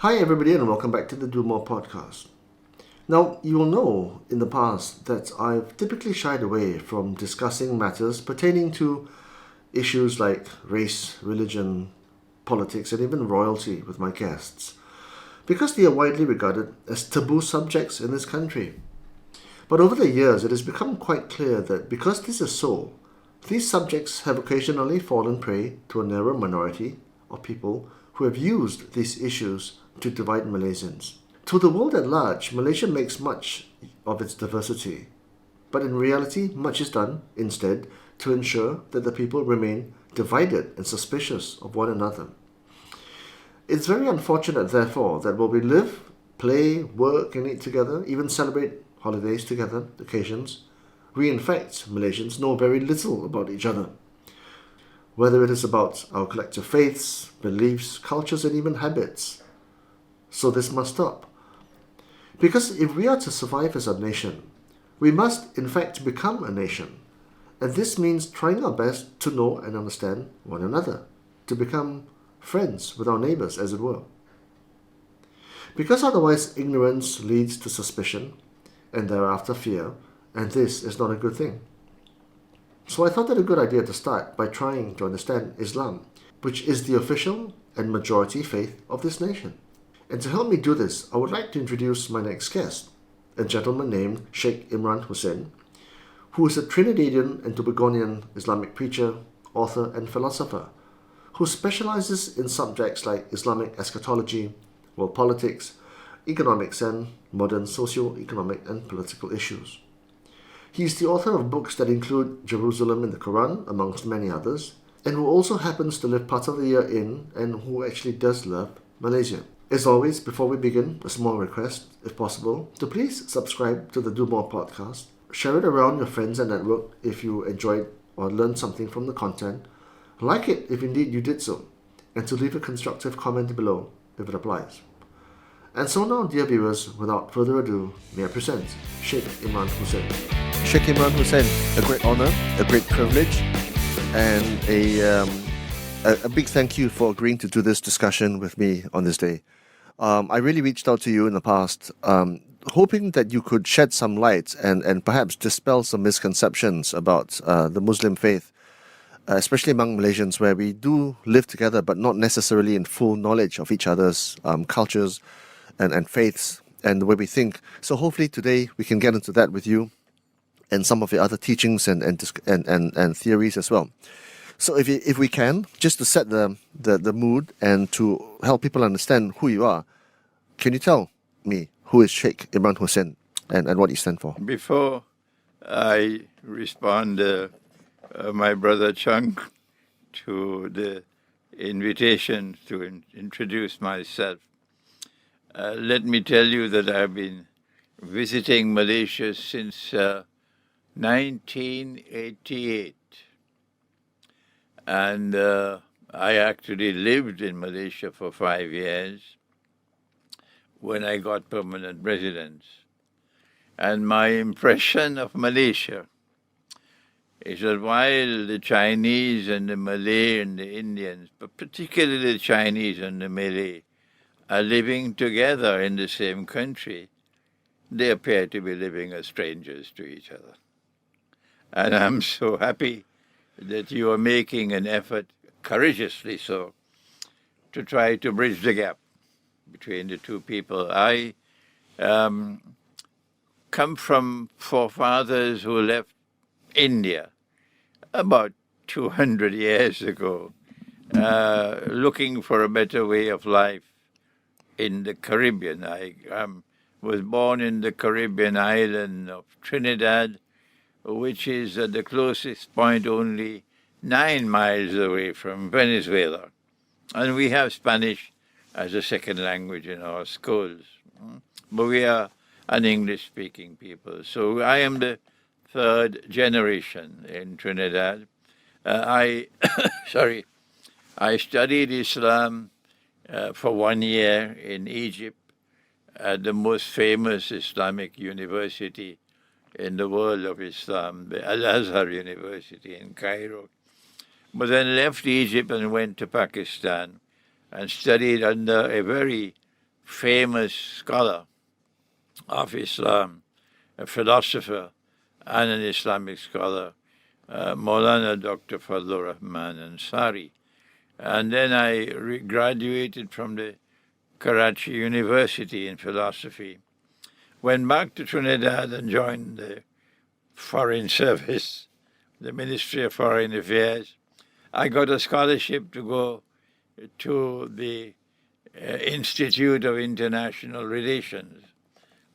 Hi everybody and welcome back to the Do More podcast. Now, you will know in the past that I've typically shied away from discussing matters pertaining to issues like race, religion, politics, and even royalty with my guests, because they are widely regarded as taboo subjects in this country. But over the years, it has become quite clear that because this is so, these subjects have occasionally fallen prey to a narrow minority of people who have used these issues to divide Malaysians. To the world at large, Malaysia makes much of its diversity, but in reality, much is done, instead, to ensure that the people remain divided and suspicious of one another. It's very unfortunate, therefore, that while we live, play, work, and eat together, even celebrate holidays together, occasions, we in fact, Malaysians, know very little about each other. Whether it is about our collective faiths, beliefs, cultures, and even habits. So this must stop. Because if we are to survive as a nation, we must in fact become a nation. And this means trying our best to know and understand one another, to become friends with our neighbours, as it were. Because otherwise ignorance leads to suspicion, and thereafter fear, and this is not a good thing. So I thought it a good idea to start by trying to understand Islam, which is the official and majority faith of this nation. And to help me do this, I would like to introduce my next guest, a gentleman named Sheikh Imran Hosein, who is a Trinidadian and Tobagonian Islamic preacher, author, and philosopher, who specialises in subjects like Islamic eschatology, world politics, economics, and modern socio-economic and political issues. He is the author of books that include Jerusalem in the Quran, amongst many others, and who also happens to live part of the year in and who actually does love Malaysia. As always, before we begin, a small request, if possible, to please subscribe to the Do More podcast. Share it around your friends and network if you enjoyed or learned something from the content. Like it if indeed you did so, and to leave a constructive comment below if it applies. And so now, dear viewers, without further ado, may I present Sheikh Imran Hosein. Sheikh Imran Hosein, a great honor, a great privilege, and a big thank you for agreeing to do this discussion with me on this day. I really reached out to you in the past, hoping that you could shed some light and perhaps dispel some misconceptions about the Muslim faith, especially among Malaysians, where we do live together but not necessarily in full knowledge of each other's cultures and faiths and the way we think. So hopefully today we can get into that with you and some of the other teachings and theories as well. So if we can, just to set the mood and to help people understand who you are, can you tell me who is Sheikh Imran Hosein and what you stand for? Before I respond, my brother Chung, to the invitation to introduce myself, let me tell you that I've been visiting Malaysia since 1988. And I actually lived in Malaysia for 5 years when I got permanent residence. And my impression of Malaysia is that while the Chinese and the Malay and the Indians, but particularly the Chinese and the Malay, are living together in the same country, they appear to be living as strangers to each other. And I'm so happy that you are making an effort, courageously so, to try to bridge the gap between the two people. I come from forefathers who left India about 200 years ago, looking for a better way of life in the Caribbean. I was born in the Caribbean island of Trinidad, which is at the closest point only 9 miles away from Venezuela. And we have Spanish as a second language in our schools. But we are an English-speaking people. So I am the third generation in Trinidad. I studied Islam for 1 year in Egypt at the most famous Islamic university in the world of Islam, the Al-Azhar University in Cairo. But then left Egypt and went to Pakistan and studied under a very famous scholar of Islam, a philosopher and an Islamic scholar, Maulana Dr. Fadlur Rahman Ansari. And then I graduated from the Karachi University in philosophy, went back to Trinidad and joined the Foreign Service, the Ministry of Foreign Affairs. I got a scholarship to go to the Institute of International Relations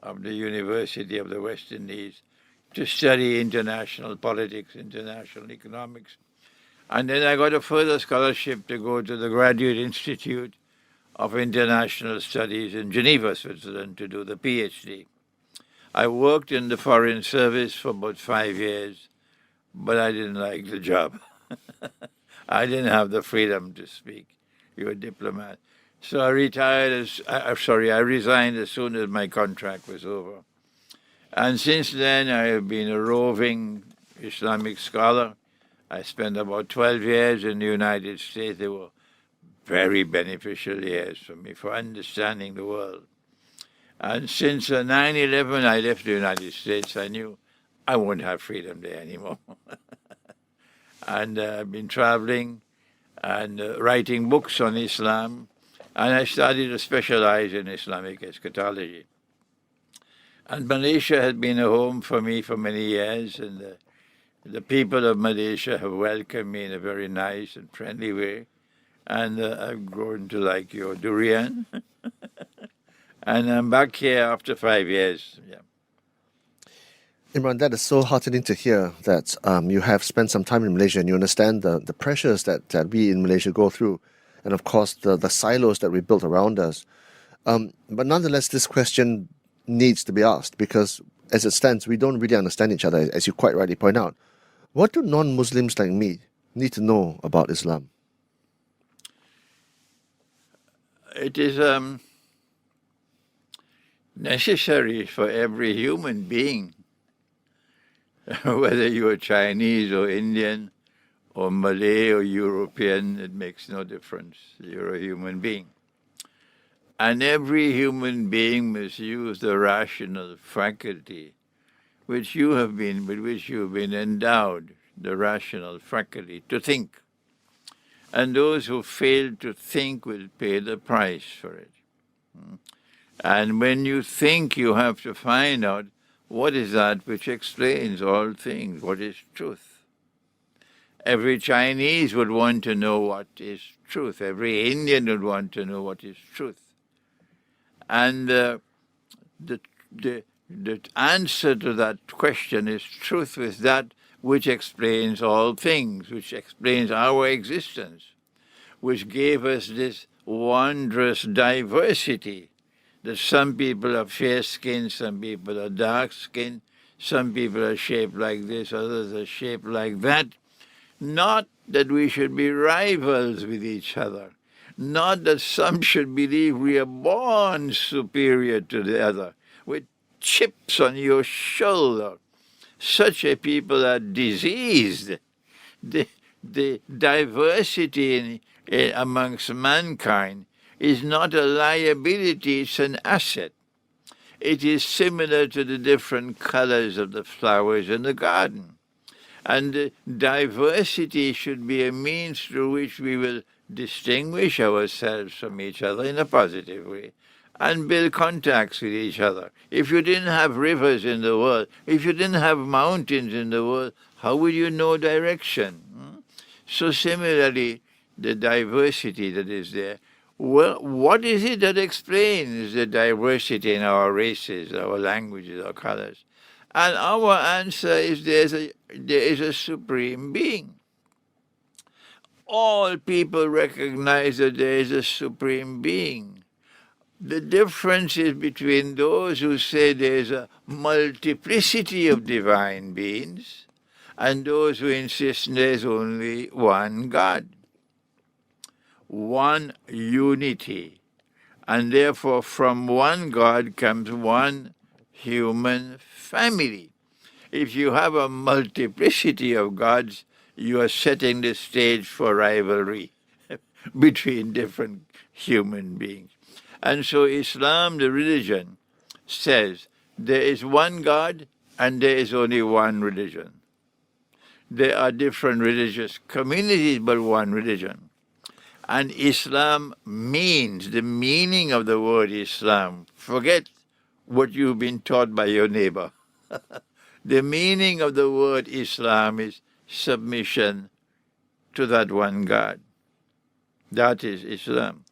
of the University of the West Indies to study international politics, international economics. And then I got a further scholarship to go to the Graduate Institute of International Studies in Geneva, Switzerland, to do the PhD. I worked in the Foreign Service for about 5 years, but I didn't like the job. I didn't have the freedom to speak. You're a diplomat. So I resigned as soon as my contract was over. And since then, I have been a roving Islamic scholar. I spent about 12 years in the United States. They were very beneficial years for me for understanding the world. And since 9/11, I left the United States. I knew I won't have freedom there anymore. And I've been traveling and writing books on Islam. And I started to specialize in Islamic eschatology. And Malaysia has been a home for me for many years. And the people of Malaysia have welcomed me in a very nice and friendly way. And I've grown to like your durian. And I'm back here after 5 years. Yeah. Imran, that is so heartening to hear that you have spent some time in Malaysia and you understand the pressures that we in Malaysia go through, and of course the silos that we built around us. But nonetheless, this question needs to be asked because as it stands, we don't really understand each other, as you quite rightly point out. What do non-Muslims like me need to know about Islam? It is necessary for every human being, whether you are Chinese or Indian or Malay or European, it makes no difference. You're a human being. And every human being must use the rational faculty with which you have been endowed, the rational faculty to think. And those who fail to think will pay the price for it. And when you think, you have to find out what is that which explains all things, what is truth. Every Chinese would want to know what is truth. Every Indian would want to know what is truth. And the answer to that question is truth is that which explains all things, which explains our existence, which gave us this wondrous diversity, that some people are fair-skinned, some people are dark-skinned, some people are shaped like this, others are shaped like that. Not that we should be rivals with each other, not that some should believe we are born superior to the other, with chips on your shoulder. Such a people are diseased. The diversity amongst mankind is not a liability, it's an asset. It is similar to the different colors of the flowers in the garden. And the diversity should be a means through which we will distinguish ourselves from each other in a positive way and build contacts with each other. If you didn't have rivers in the world, if you didn't have mountains in the world, how would you know direction? So similarly, the diversity that is there, well, what is it that explains the diversity in our races, our languages, our colors? And our answer is there is a supreme being. All people recognize that there is a supreme being. The difference is between those who say there is a multiplicity of divine beings and those who insist there is only one God. One unity, and therefore from one God comes one human family. If you have a multiplicity of gods, you are setting the stage for rivalry between different human beings. And so Islam, the religion, says there is one God and there is only one religion. There are different religious communities, but one religion. And Islam means, the meaning of the word Islam, forget what you've been taught by your neighbor. The meaning of the word Islam is submission to that one God. That is Islam.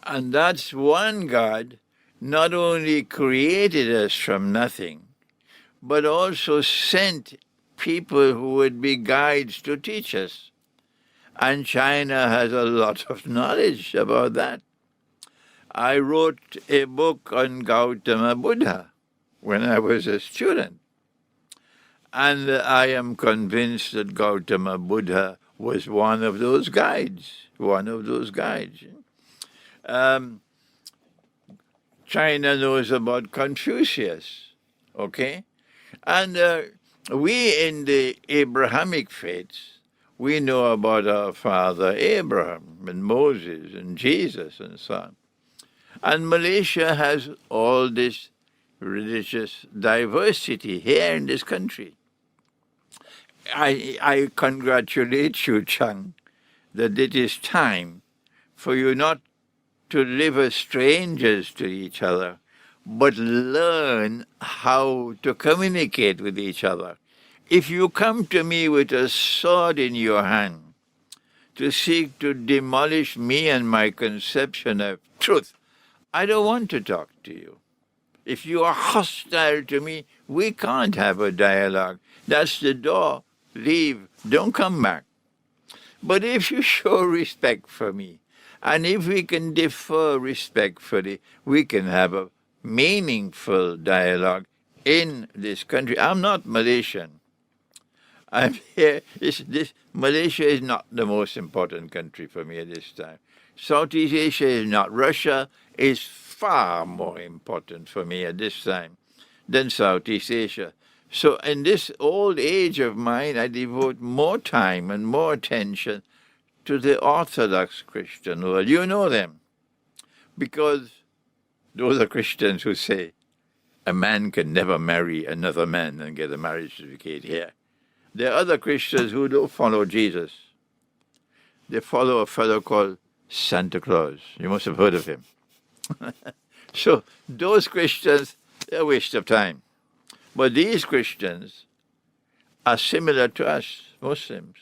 And that's one God not only created us from nothing, but also sent people who would be guides to teach us. And China has a lot of knowledge about that. I wrote a book on Gautama Buddha when I was a student. And I am convinced that Gautama Buddha was one of those guides, China knows about Confucius, okay? And we in the Abrahamic faiths, we know about our father Abraham and Moses and Jesus and so on. And Malaysia has all this religious diversity here in this country. I congratulate you, Chang, that it is time for you not to live as strangers to each other, but learn how to communicate with each other. If you come to me with a sword in your hand to seek to demolish me and my conception of truth, I don't want to talk to you. If you are hostile to me, we can't have a dialogue. That's the door. Leave. Don't come back. But if you show respect for me, and if we can defer respectfully, we can have a meaningful dialogue in this country. I'm not Malaysian. I'm here. Malaysia is not the most important country for me at this time. Southeast Asia is not. Russia is far more important for me at this time than Southeast Asia. So in this old age of mine, I devote more time and more attention to the Orthodox Christian world. You know them, because those are Christians who say a man can never marry another man and get a marriage certificate here. There are other Christians who don't follow Jesus. They follow a fellow called Santa Claus. You must have heard of him. So those Christians, they're a waste of time. But these Christians are similar to us, Muslims.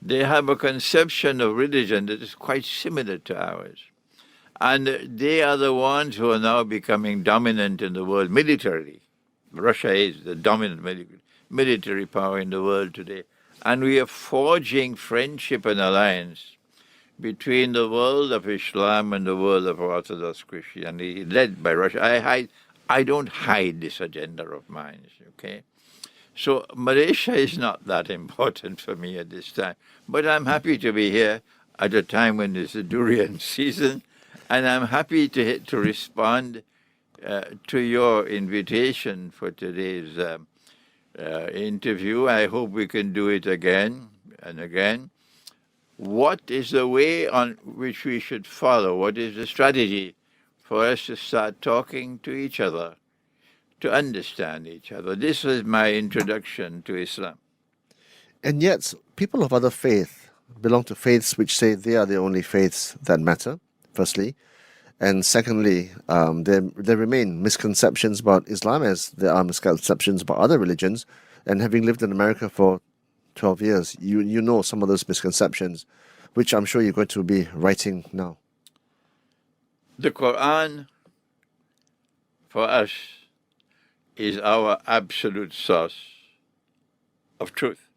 They have a conception of religion that is quite similar to ours. And they are the ones who are now becoming dominant in the world militarily. Russia is the dominant military power in the world today. And we are forging friendship and alliance between the world of Islam and the world of Orthodox Christianity, led by Russia. I don't hide this agenda of mine, okay? So Malaysia is not that important for me at this time. But I'm happy to be here at a time when it's the durian season, and I'm happy to respond to your invitation for today's interview. I hope we can do it again and again. What is the way on which we should follow? What is the strategy for us to start talking to each other, to understand each other? This was my introduction to Islam. And yet, people of other faith belong to faiths which say they are the only faiths that matter, firstly. And secondly, there remain misconceptions about Islam as there are misconceptions about other religions. And having lived in America for 12 years, you know some of those misconceptions, which I'm sure you're going to be writing now. The Quran, for us, is our absolute source of truth.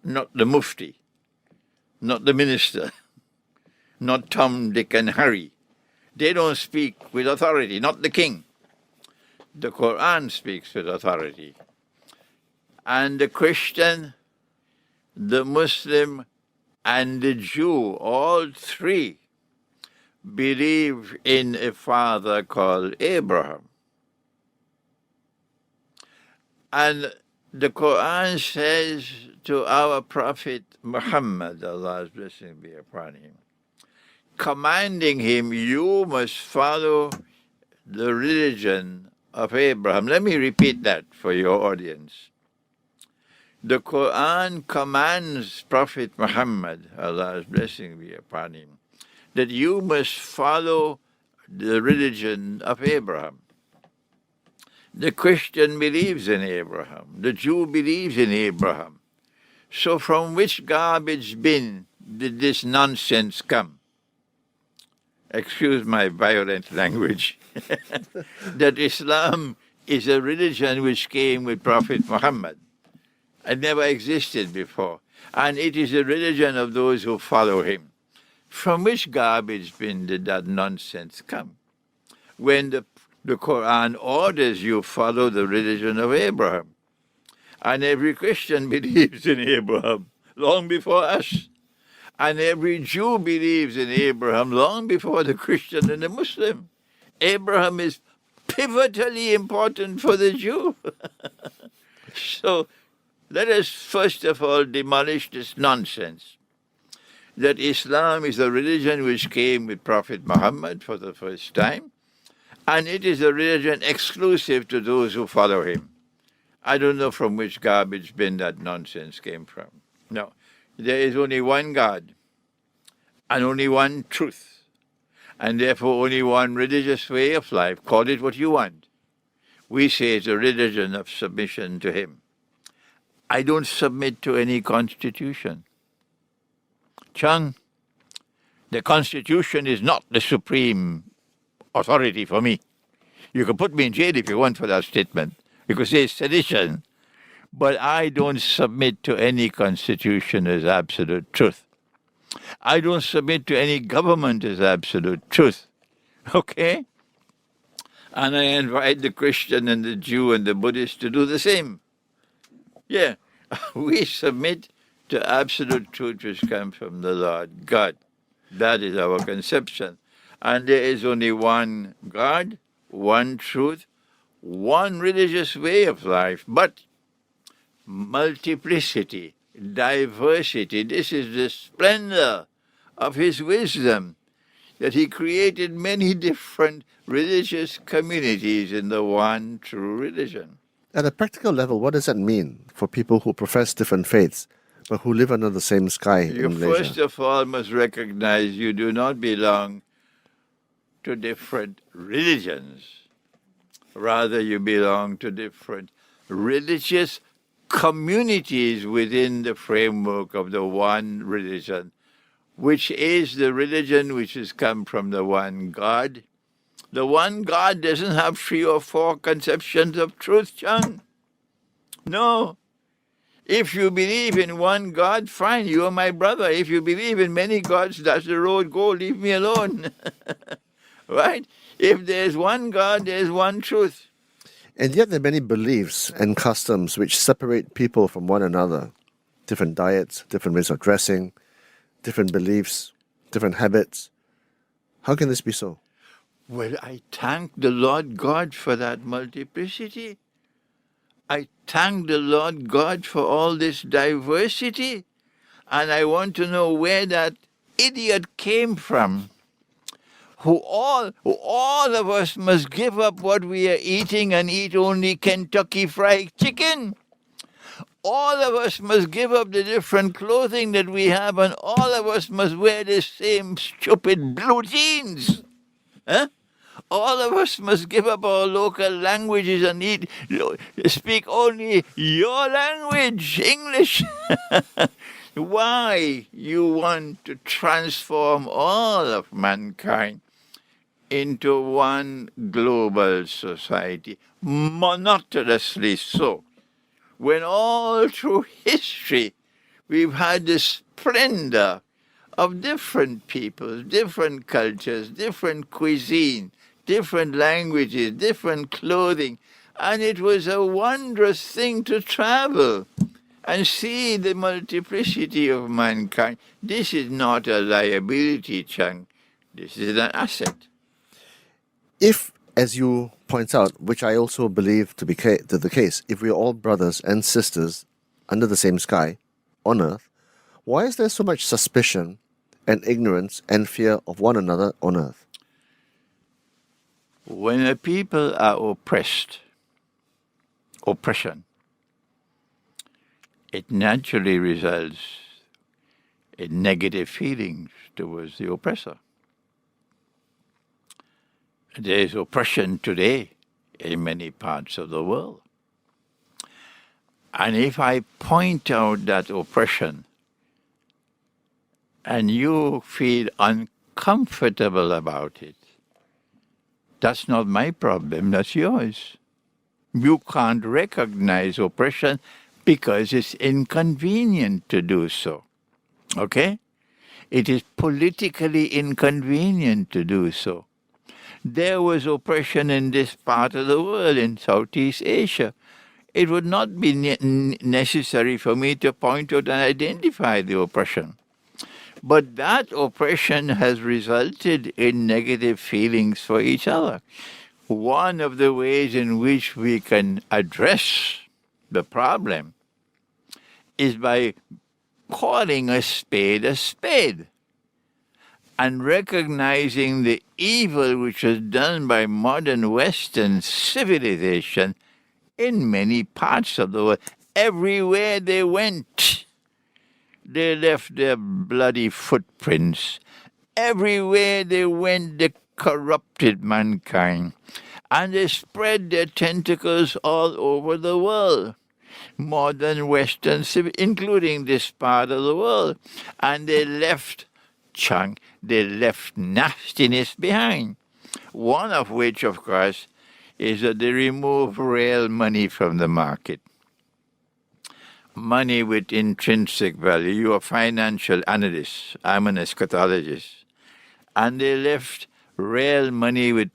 Not the mufti, not the minister, not Tom, Dick, and Harry. They don't speak with authority, not the king. The Quran speaks with authority. And the Christian, the Muslim, and the Jew, all three, believe in a father called Abraham. And the Quran says to our Prophet Muhammad, Allah's blessing be upon him, commanding him, you must follow the religion of Abraham. Let me repeat that for your audience. The Quran commands Prophet Muhammad, Allah's blessing be upon him, that you must follow the religion of Abraham. The Christian believes in Abraham. The Jew believes in Abraham. So from which garbage bin did this nonsense come? Excuse my violent language. That Islam is a religion which came with Prophet Muhammad. It never existed before. And it is a religion of those who follow him. From which garbage bin did that nonsense come? When the Quran orders you follow the religion of Abraham. And every Christian believes in Abraham long before us. And every Jew believes in Abraham long before the Christian and the Muslim. Abraham is pivotally important for the Jew. So let us first of all demolish this nonsense that Islam is a religion which came with Prophet Muhammad for the first time, and it is a religion exclusive to those who follow him. I don't know from which garbage bin that nonsense came from. No, there is only one God and only one truth, and therefore only one religious way of life. Call it what you want. We say it's a religion of submission to him. I don't submit to any constitution. Chung, the Constitution is not the supreme authority for me. You can put me in jail if you want for that statement. You could say it's sedition. But I don't submit to any constitution as absolute truth. I don't submit to any government as absolute truth. Okay? And I invite the Christian and the Jew and the Buddhist to do the same. Yeah, we submit to absolute truth which comes from the Lord God. That is our conception. And there is only one God, one truth, one religious way of life, but multiplicity, diversity. This is the splendor of his wisdom, that he created many different religious communities in the one true religion. At a practical level, what does that mean for people who profess different faiths, but who live under the same sky You in Malaysia? first of all must recognize you do not belong to different religions. Rather, you belong to different religious communities within the framework of the one religion, which is the religion which has come from the one God. The one God doesn't have 3 or 4 conceptions of truth, John. No. If you believe in one God, fine, you are my brother. If you believe in many gods, that's the road, go, leave me alone. Right? If there's one God, there's one truth. And yet there are many beliefs and customs which separate people from one another. Different diets, different ways of dressing, different beliefs, different habits. How can this be so? Well, I thank the Lord God for that multiplicity. I thank the Lord God for all this diversity. And I want to know where that idiot came from. Who all of us must give up what we are eating and eat only Kentucky Fried Chicken. All of us must give up the different clothing that we have, and all of us must wear the same stupid blue jeans. Huh? All of us must give up our local languages and speak only your language, English. Why you want to transform all of mankind into one global society, monotonously so, when all through history we've had the splendor of different peoples, different cultures, different cuisine, different languages, different clothing, and it was a wondrous thing to travel and see the multiplicity of mankind. This is not a liability, Chang. This is an asset. If, as you point out, which I also believe to be the case, if we are all brothers and sisters under the same sky on earth, why is there so much suspicion and ignorance and fear of one another on earth. When a people are oppression, it naturally results in negative feelings towards the oppressor. There is oppression today in many parts of the world. And if I point out that oppression and you feel uncomfortable about it, that's not my problem, that's yours. You can't recognize oppression because it's inconvenient to do so. Okay? It is politically inconvenient to do so. There was oppression in this part of the world, in Southeast Asia. It would not be necessary for me to point out and identify the oppression. But that oppression has resulted in negative feelings for each other. One of the ways in which we can address the problem is by calling a spade and recognizing the evil which was done by modern Western civilization in many parts of the world. Everywhere they went, they left their bloody footprints. Everywhere they went, they corrupted mankind. And they spread their tentacles all over the world. Modern Western including this part of the world. And they left nastiness behind. One of which, of course, is that they remove real money from the market. Money with intrinsic value. You're a financial analyst. I'm an eschatologist. And they left real money with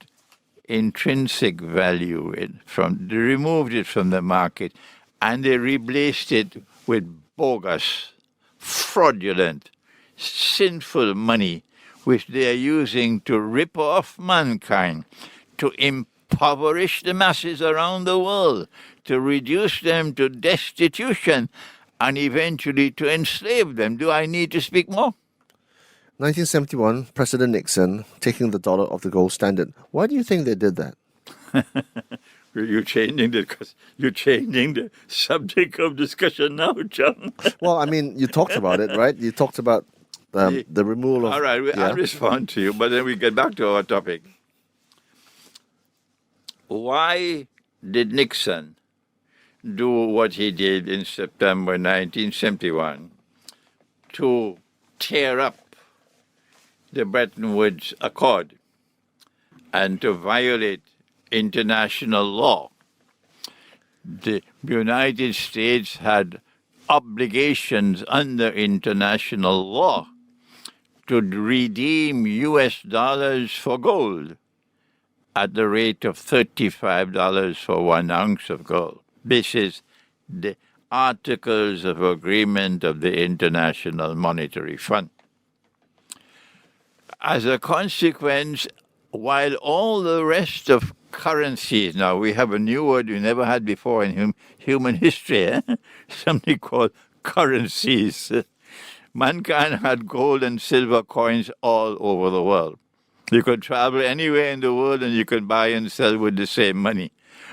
intrinsic value. They removed it from the market and they replaced it with bogus, fraudulent, sinful money which they are using to rip off mankind, to impoverish the masses around the world, to reduce them to destitution, and eventually to enslave them. Do I need to speak more? 1971, President Nixon taking the dollar off the gold standard. Why do you think they did that? You're changing the subject of discussion now, John. Well, I mean, you talked about it, right? You talked about the removal of... All right, I'll respond to you, but then we get back to our topic. Why did Nixon do what he did in September 1971 to tear up the Bretton Woods Accord and to violate international law? The United States had obligations under international law to redeem US dollars for gold at the rate of $35 for 1 ounce of gold. This is the Articles of Agreement of the International Monetary Fund. As a consequence, while all the rest of currencies, now we have a new word we never had before in human history, something called currencies. Mankind had gold and silver coins all over the world. You could travel anywhere in the world and you could buy and sell with the same money.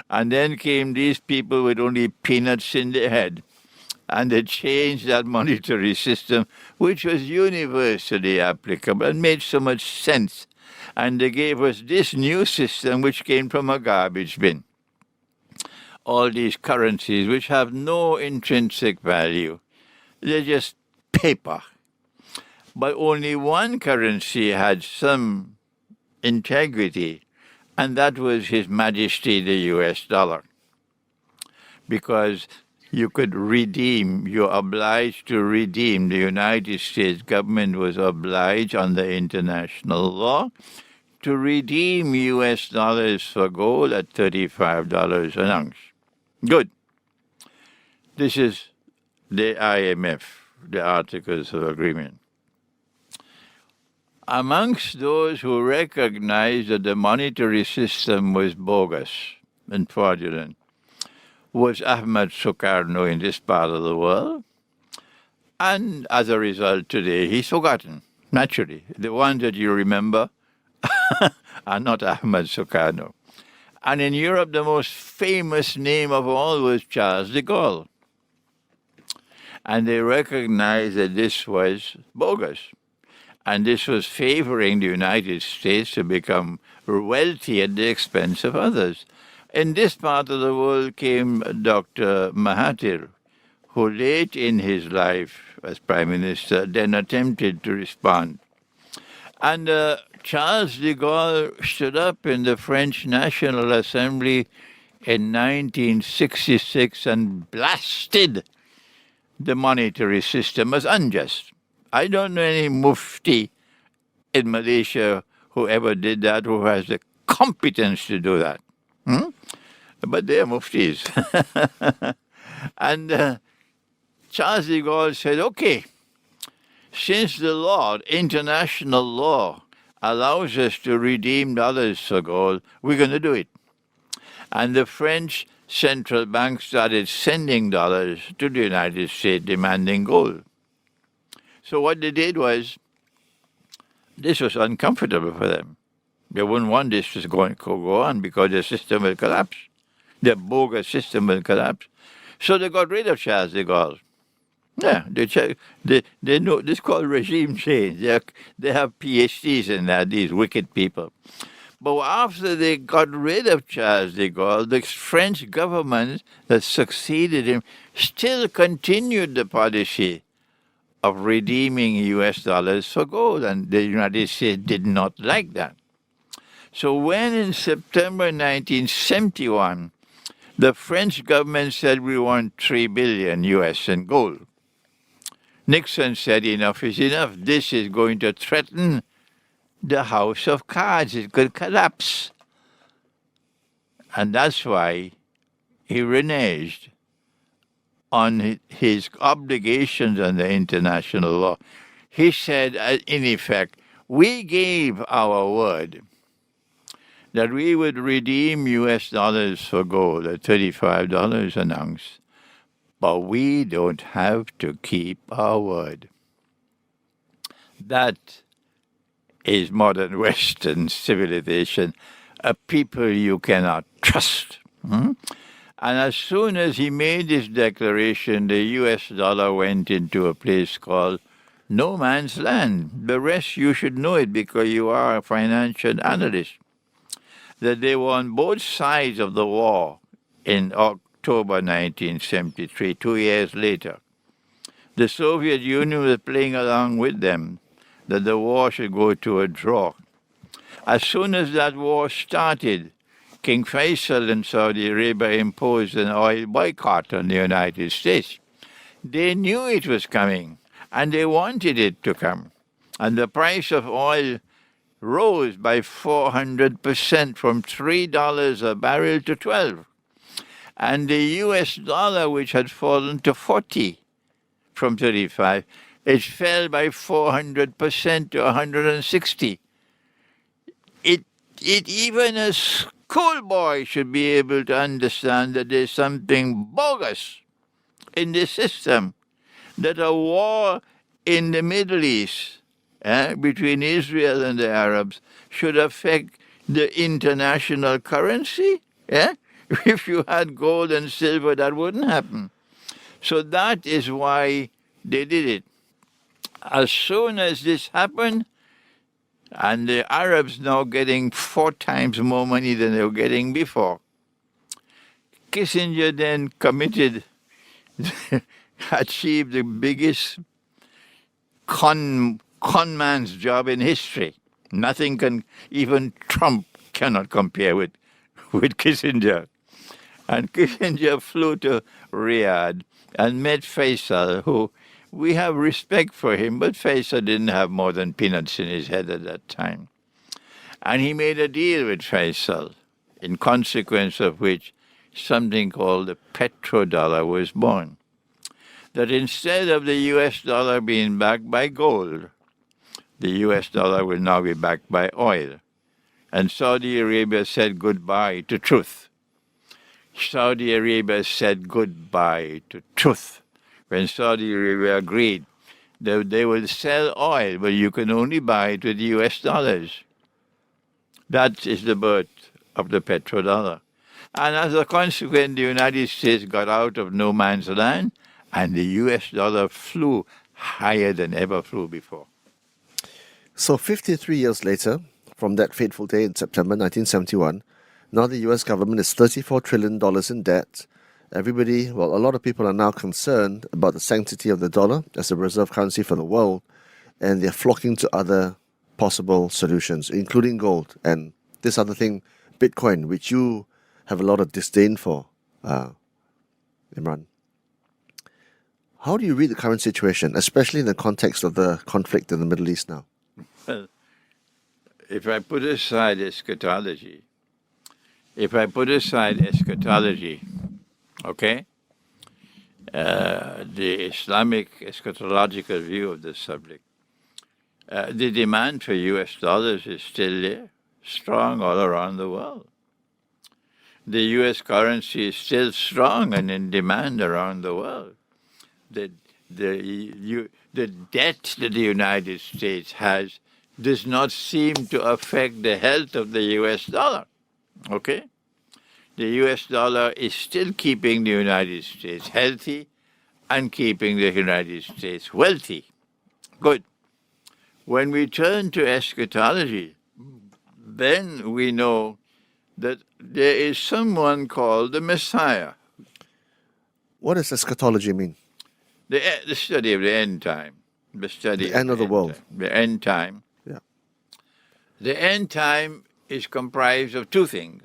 And then came these people with only peanuts in their head. And they changed that monetary system, which was universally applicable and made so much sense. And they gave us this new system, which came from a garbage bin. All these currencies, which have no intrinsic value. They're just paper. But only one currency had some integrity, and that was His Majesty the US dollar. Because you could redeem, you're obliged to redeem. The United States government was obliged under international law to redeem US dollars for gold at $35 an ounce. Good. This is the IMF, the Articles of Agreement. Amongst those who recognized that the monetary system was bogus and fraudulent was Ahmad Sukarno in this part of the world. And as a result, today he's forgotten. naturally. The ones that you remember are not Ahmad Sukarno. And in Europe, the most famous name of all was Charles de Gaulle. And they recognized that this was bogus. And this was favoring the United States to become wealthy at the expense of others. In this part of the world came Dr. Mahathir, who late in his life as Prime Minister then attempted to respond. And Charles de Gaulle stood up in the French National Assembly in 1966 and blasted the monetary system as unjust. I don't know any mufti in Malaysia who ever did that, who has the competence to do that. But they are muftis. And Charles de Gaulle said, okay, since the law, international law, allows us to redeem dollars for gold, we're going to do it. And the French central bank started sending dollars to the United States demanding gold. So what they did was, this was uncomfortable for them. They wouldn't want this to go on because the system will collapse. The bogus system will collapse. So they got rid of Charles de Gaulle. Yeah, they know this is called regime change. They have PhDs in that, these wicked people. But after they got rid of Charles de Gaulle, the French government that succeeded him still continued the policy of redeeming US dollars for gold, and the United States did not like that. So when in September 1971, the French government said we want $3 billion US in gold, Nixon said enough is enough. This is going to threaten the house of cards. It could collapse. And that's why he reneged on his obligations under international law. He said, in effect, we gave our word that we would redeem US dollars for gold at $35 an ounce, but we don't have to keep our word. That is modern Western civilization, a people you cannot trust. And as soon as he made this declaration, the US dollar went into a place called no man's land. The rest, you should know it because you are a financial analyst. That they were on both sides of the war in October 1973, 2 years later. The Soviet Union was playing along with them, that the war should go to a draw. As soon as that war started, King Faisal in Saudi Arabia imposed an oil boycott on the United States. They knew it was coming, and they wanted it to come. And the price of oil rose by 400% from $3 a barrel to $12. And the US dollar, which had fallen to 40 from 35, it fell by 400% to 160. Even a schoolboy should be able to understand that there's something bogus in the system, that a war in the Middle East between Israel and the Arabs should affect the international currency. If you had gold and silver, that wouldn't happen. So that is why they did it. As soon as this happened, and the Arabs now getting 4 times more money than they were getting before, Kissinger then achieved the biggest con man's job in history. Nothing can, even Trump cannot compare with Kissinger. And Kissinger flew to Riyadh and met Faisal, who we have respect for him, but Faisal didn't have more than peanuts in his head at that time. And he made a deal with Faisal, in consequence of which something called the petrodollar was born. That instead of the US dollar being backed by gold, the US dollar will now be backed by oil. And Saudi Arabia said goodbye to truth. Saudi Arabia said goodbye to truth. When Saudi Arabia agreed They will sell oil, but you can only buy it with US dollars. That is the birth of the petrodollar. And as a consequence, the United States got out of no man's land, and the US dollar flew higher than ever flew before. So 53 years later, from that fateful day in September 1971, now the US government is $34 trillion in debt. Everybody, well, a lot of people are now concerned about the sanctity of the dollar as the reserve currency for the world, and they're flocking to other possible solutions, including gold and this other thing, Bitcoin, which you have a lot of disdain for, Imran. How do you read the current situation, especially in the context of the conflict in the Middle East now? Well, if I put aside eschatology, okay, the Islamic eschatological view of the subject, the demand for US dollars is still there, strong all around the world. The US currency is still strong and in demand around the world. The debt that the United States has does not seem to affect the health of the US dollar, okay? The US dollar is still keeping the United States healthy and keeping the United States wealthy. Good. When we turn to eschatology, then we know that there is someone called the Messiah. What does eschatology mean? The study of the end time. The end of the world. The end time. Yeah. The end time is comprised of two things.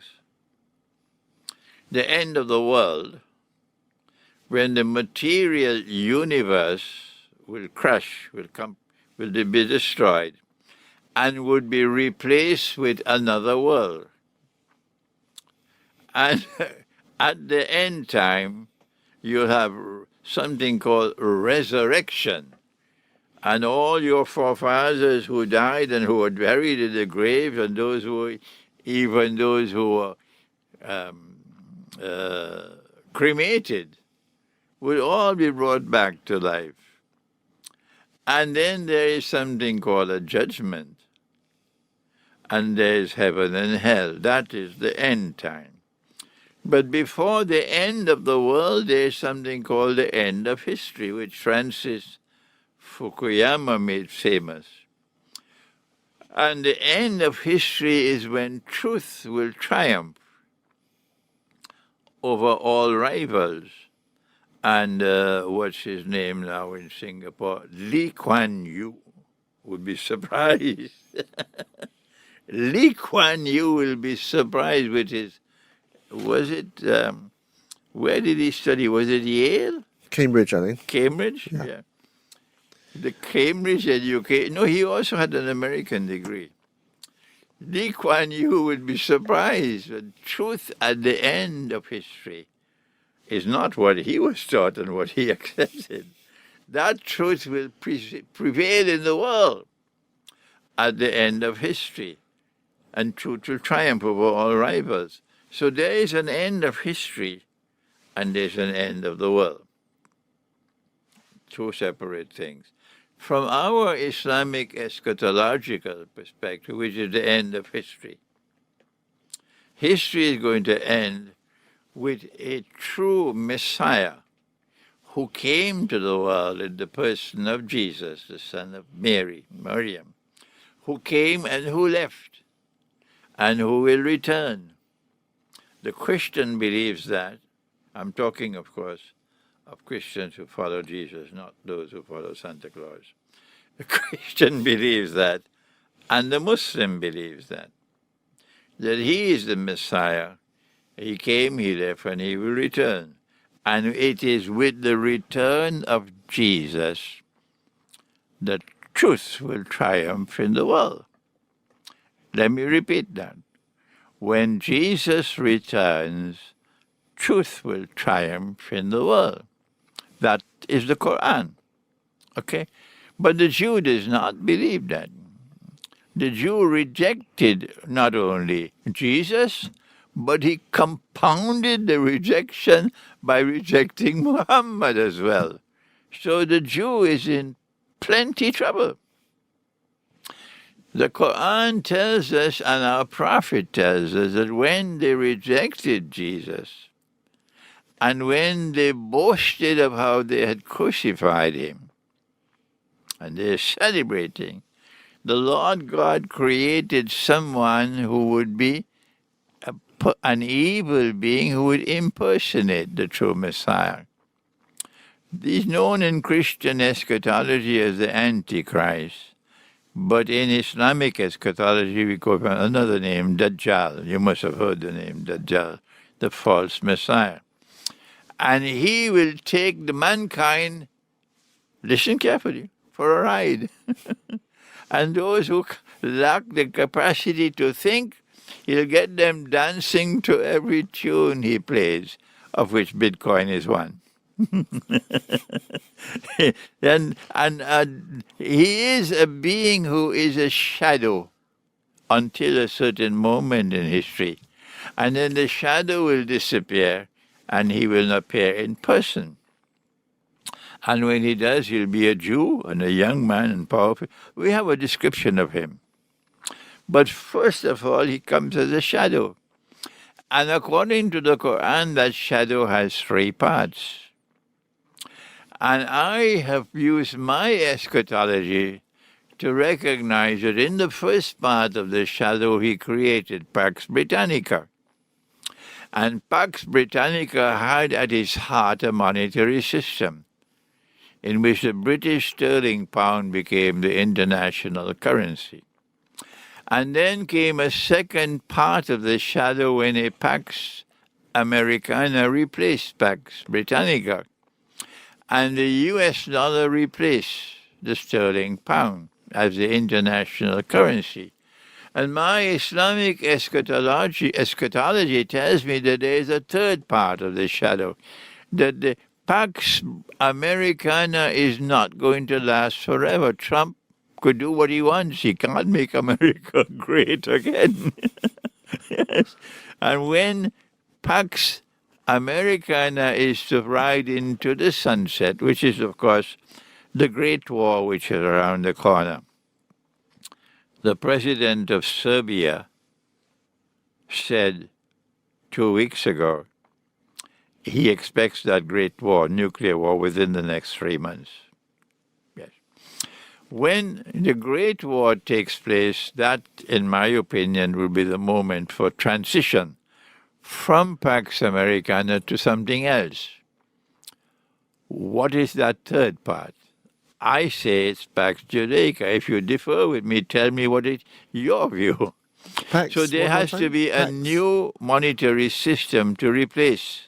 The end of the world, when the material universe will crash, will be destroyed, and would be replaced with another world. And at the end time, you'll have something called resurrection. And all your forefathers who died and who were buried in the grave, and those who were cremated, will all be brought back to life. And then there is something called a judgment. And there is heaven and hell. That is the end time. But before the end of the world, there is something called the end of history, which Francis Fukuyama made famous. And the end of history is when truth will triumph over all rivals. And what's his name now in Singapore? Lee Kuan Yew would be surprised. Lee Kuan Yew will be surprised with his, was it, where did he study? Was it Yale? Cambridge, I think. Cambridge? Yeah. The Cambridge education. No, he also had an American degree. Lee Kuan Yew would be surprised that truth at the end of history is not what he was taught and what he accepted. That truth will prevail in the world at the end of history, and truth will triumph over all rivals. So there is an end of history, and there's an end of the world. Two separate things. From our Islamic eschatological perspective, which is the end of history, history is going to end with a true Messiah who came to the world in the person of Jesus, the son of Mary, Maryam, who came and who left, and who will return. The Christian believes that. I'm talking, of course, of Christians who follow Jesus, not those who follow Santa Claus. The Christian believes that, and the Muslim believes that he is the Messiah. He came, he left, and he will return. And it is with the return of Jesus that truth will triumph in the world. Let me repeat that. When Jesus returns, truth will triumph in the world. That is the Quran. Okay? But the Jew does not believe that. The Jew rejected not only Jesus, but he compounded the rejection by rejecting Muhammad as well. So the Jew is in plenty trouble. The Quran tells us, and our Prophet tells us, that when they rejected Jesus, and when they boasted of how they had crucified him, and they're celebrating, the Lord God created someone who would be an evil being who would impersonate the true Messiah. He's known in Christian eschatology as the Antichrist, but in Islamic eschatology we go by another name, Dajjal. You must have heard the name Dajjal, the false Messiah. And he will take the mankind, listen carefully, for a ride. And those who lack the capacity to think, he'll get them dancing to every tune he plays, of which Bitcoin is one. and he is a being who is a shadow until a certain moment in history. And then the shadow will disappear and he will appear in person. And when he does, he'll be a Jew and a young man and powerful. We have a description of him. But first of all, he comes as a shadow. And according to the Quran, that shadow has 3 parts. And I have used my eschatology to recognize that in the first part of the shadow, he created Pax Britannica. And Pax Britannica had at its heart a monetary system in which the British sterling pound became the international currency. And then came a second part of the shadow when a Pax Americana replaced Pax Britannica. And the US dollar replaced the sterling pound as the international currency. And my Islamic eschatology tells me that there is a third part of the shadow, that the Pax Americana is not going to last forever. Trump could do what he wants. He can't make America great again. Yes. And when Pax Americana is to ride into the sunset, which is, of course, the Great War, which is around the corner. The president of Serbia said 2 weeks ago he expects that Great War, nuclear war, within the next 3 months. Yes. When the Great War takes place, that, in my opinion, will be the moment for transition from Pax Americana to something else. What is that third part? I say it's Pax Judaica. If you differ with me, tell me what is your view. Pax, so there has to be a new monetary system to replace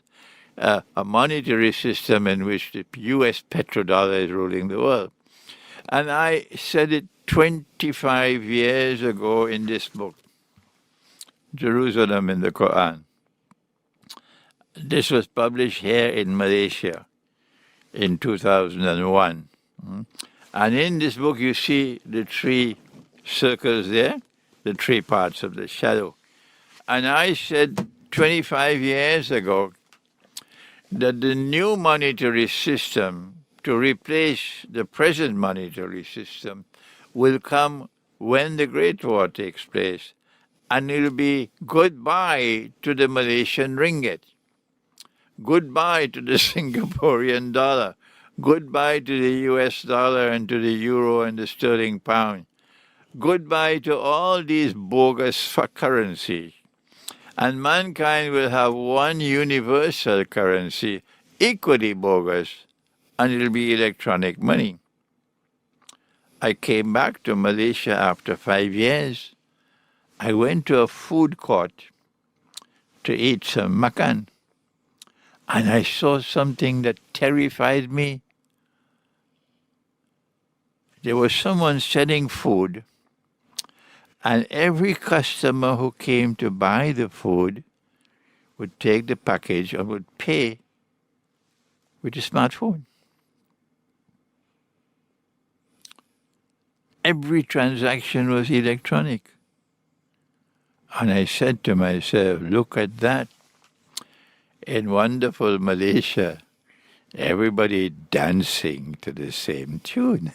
a monetary system in which the U.S. petrodollar is ruling the world. And I said it 25 years ago in this book, Jerusalem in the Quran. This was published here in Malaysia in 2001. And in this book you see the 3 circles there, the 3 parts of the shadow. And I said 25 years ago that the new monetary system to replace the present monetary system will come when the Great War takes place. And it will be goodbye to the Malaysian ringgit, goodbye to the Singaporean dollar, goodbye to the US dollar and to the euro and the sterling pound, goodbye to all these bogus currencies. And mankind will have one universal currency, equally bogus, and it will be electronic money. I came back to Malaysia after 5 years. I went to a food court to eat some makan, and I saw something that terrified me. There was someone selling food, and every customer who came to buy the food would take the package and would pay with a smartphone. Every transaction was electronic. And I said to myself, look at that. In wonderful Malaysia, everybody dancing to the same tune.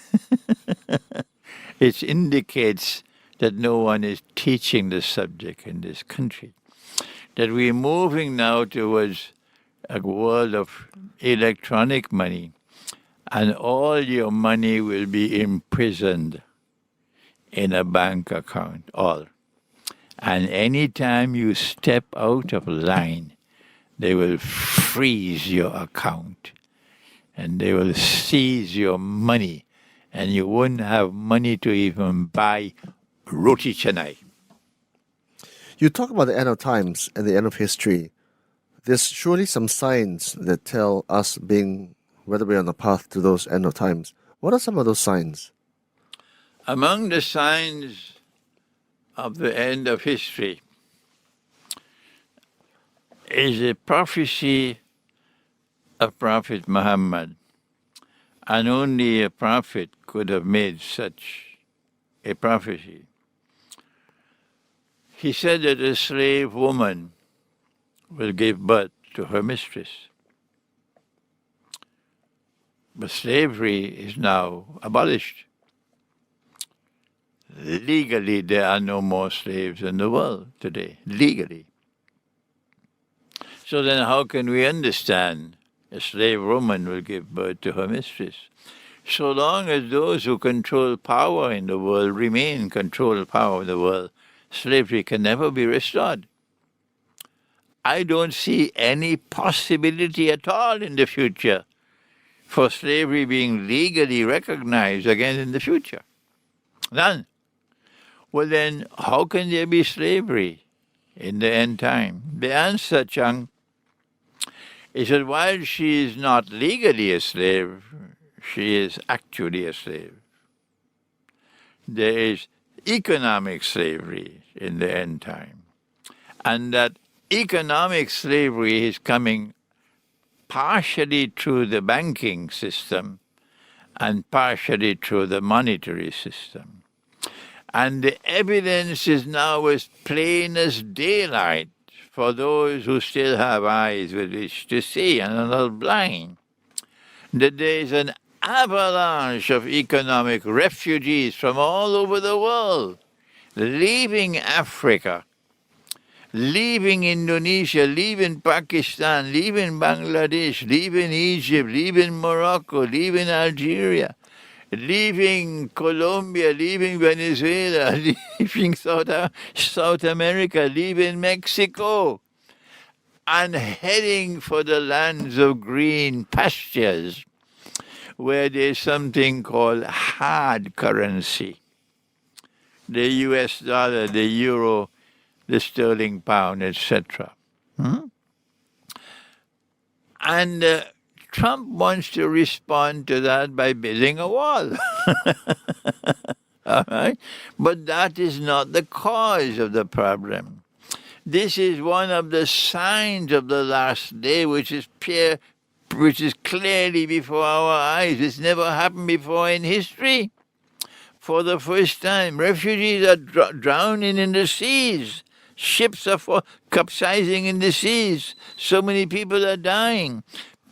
It indicates that no one is teaching the subject in this country. That we're moving now towards a world of electronic money, and all your money will be imprisoned in a bank account, all. And anytime you step out of line, they will freeze your account and they will seize your money, and you won't have money to even buy roti canai. You talk about the end of times and the end of history. There's surely some signs that tell us whether we're on the path to those end of times. What are some of those signs? Among the signs of the end of history is a prophecy of Prophet Muhammad, and only a prophet could have made such a prophecy. He said that a slave woman will give birth to her mistress. But slavery is now abolished. Legally, there are no more slaves in the world today, legally. So then how can we understand a slave woman will give birth to her mistress? So long as those who control power in the world remain in control of power in the world, slavery can never be restored. I don't see any possibility at all in the future for slavery being legally recognized again in the future. None. Well then, how can there be slavery in the end time? The answer, Chang, is that while she is not legally a slave, she is actually a slave. There is economic slavery in the end time. And that economic slavery is coming partially through the banking system and partially through the monetary system. And the evidence is now as plain as daylight for those who still have eyes with which to see and are not blind, that there is an avalanche of economic refugees from all over the world, leaving Africa, leaving Indonesia, leaving Pakistan, leaving Bangladesh, leaving Egypt, leaving Morocco, leaving Algeria, leaving Colombia, leaving Venezuela, leaving South America, leaving Mexico, and heading for the lands of green pastures, where there's something called hard currency. The US dollar, the euro, the sterling pound, etc. And Trump wants to respond to that by building a wall. All right? But that is not the cause of the problem. This is one of the signs of the last day, which is clearly before our eyes. It's never happened before in history. For the first time, refugees are drowning in the seas. Ships are capsizing in the seas. So many people are dying.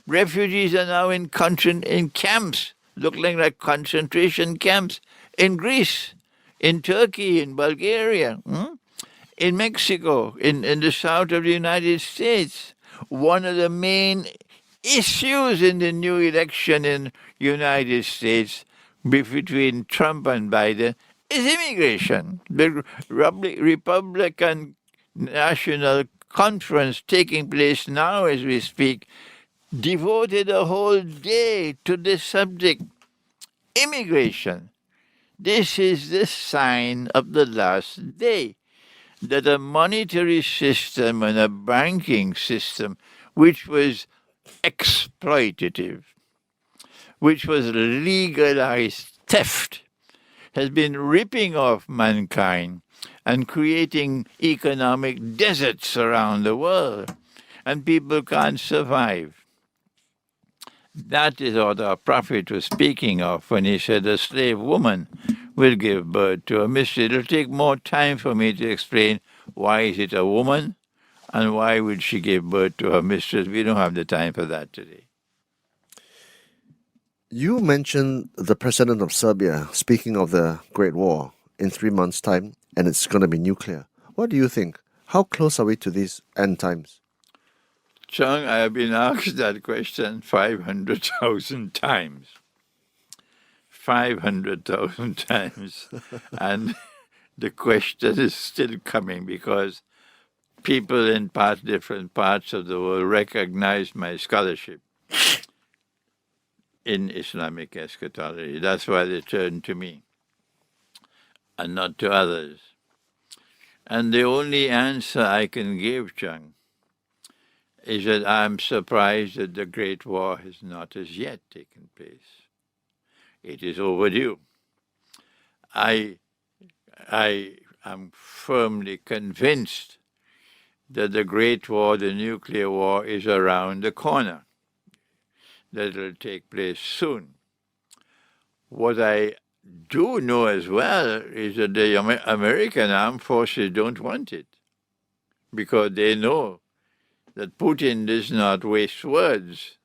Refugees are now in camps, looking like concentration camps, in Greece, in Turkey, in Bulgaria, in Mexico, in the south of the United States. One of the main issues in the new election in the United States between Trump and Biden is immigration. The Republican National Conference taking place now as we speak devoted a whole day to this subject, immigration. This is the sign of the last day, that a monetary system and a banking system which was exploitative, which was legalized theft, has been ripping off mankind and creating economic deserts around the world, and people can't survive. That is what our prophet was speaking of when he said a slave woman will give birth to a mistress. It'll take more time for me to explain why is it a woman and why would she give birth to her mistress. We don't have the time for that today. You mentioned the president of Serbia speaking of the Great War in 3 months' time, and it's going to be nuclear. What do you think? How close are we to these end times? Chung, I have been asked that question 500,000 times. 500,000 times. And the question is still coming because people in different parts of the world recognize my scholarship in Islamic eschatology. That's why they turn to me and not to others. And the only answer I can give, Chung, is that I'm surprised that the Great War has not as yet taken place. It is overdue. I am firmly convinced that the Great War, the nuclear war, is around the corner, that it will take place soon. What I do know as well is that the American armed forces don't want it, because they know that Putin does not waste words.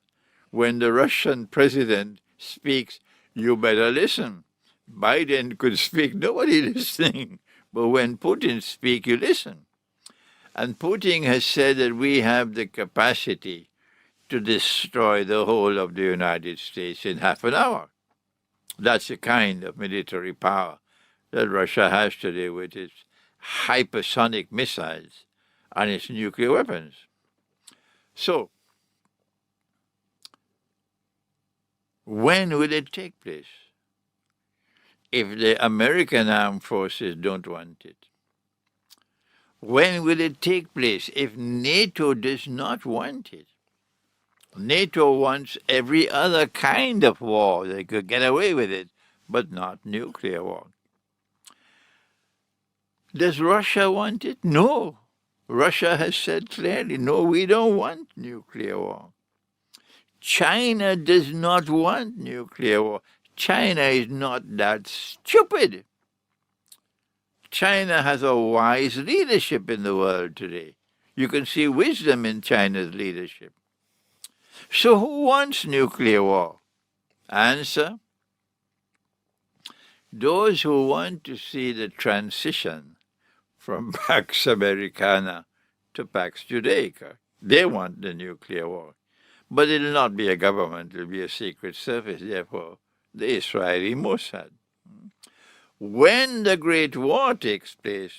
When the Russian president speaks, you better listen. Biden could speak, nobody listening. But when Putin speaks, you listen. And Putin has said that we have the capacity to destroy the whole of the United States in half an hour. That's the kind of military power that Russia has today with its hypersonic missiles and its nuclear weapons. So, when will it take place? If the American armed forces don't want it. When will it take place if NATO does not want it? NATO wants every other kind of war. They could get away with it, but not nuclear war. Does Russia want it? No. Russia has said clearly, no, we don't want nuclear war. China does not want nuclear war. China is not that stupid. China has a wise leadership in the world today. You can see wisdom in China's leadership. So who wants nuclear war? Answer: those who want to see the transition from Pax Americana to Pax Judaica. They want the nuclear war. But it will not be a government, it will be a secret service, therefore the Israeli Mossad. When the Great War takes place,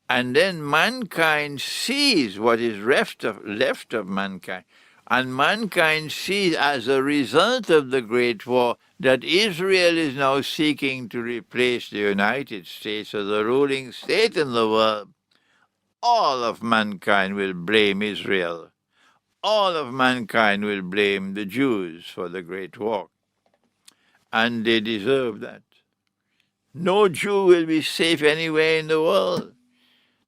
and then mankind sees what is left of mankind, and mankind sees as a result of the Great War that Israel is now seeking to replace the United States as the ruling state in the world, all of mankind will blame Israel. All of mankind will blame the Jews for the Great War. And they deserve that. No Jew will be safe anywhere in the world.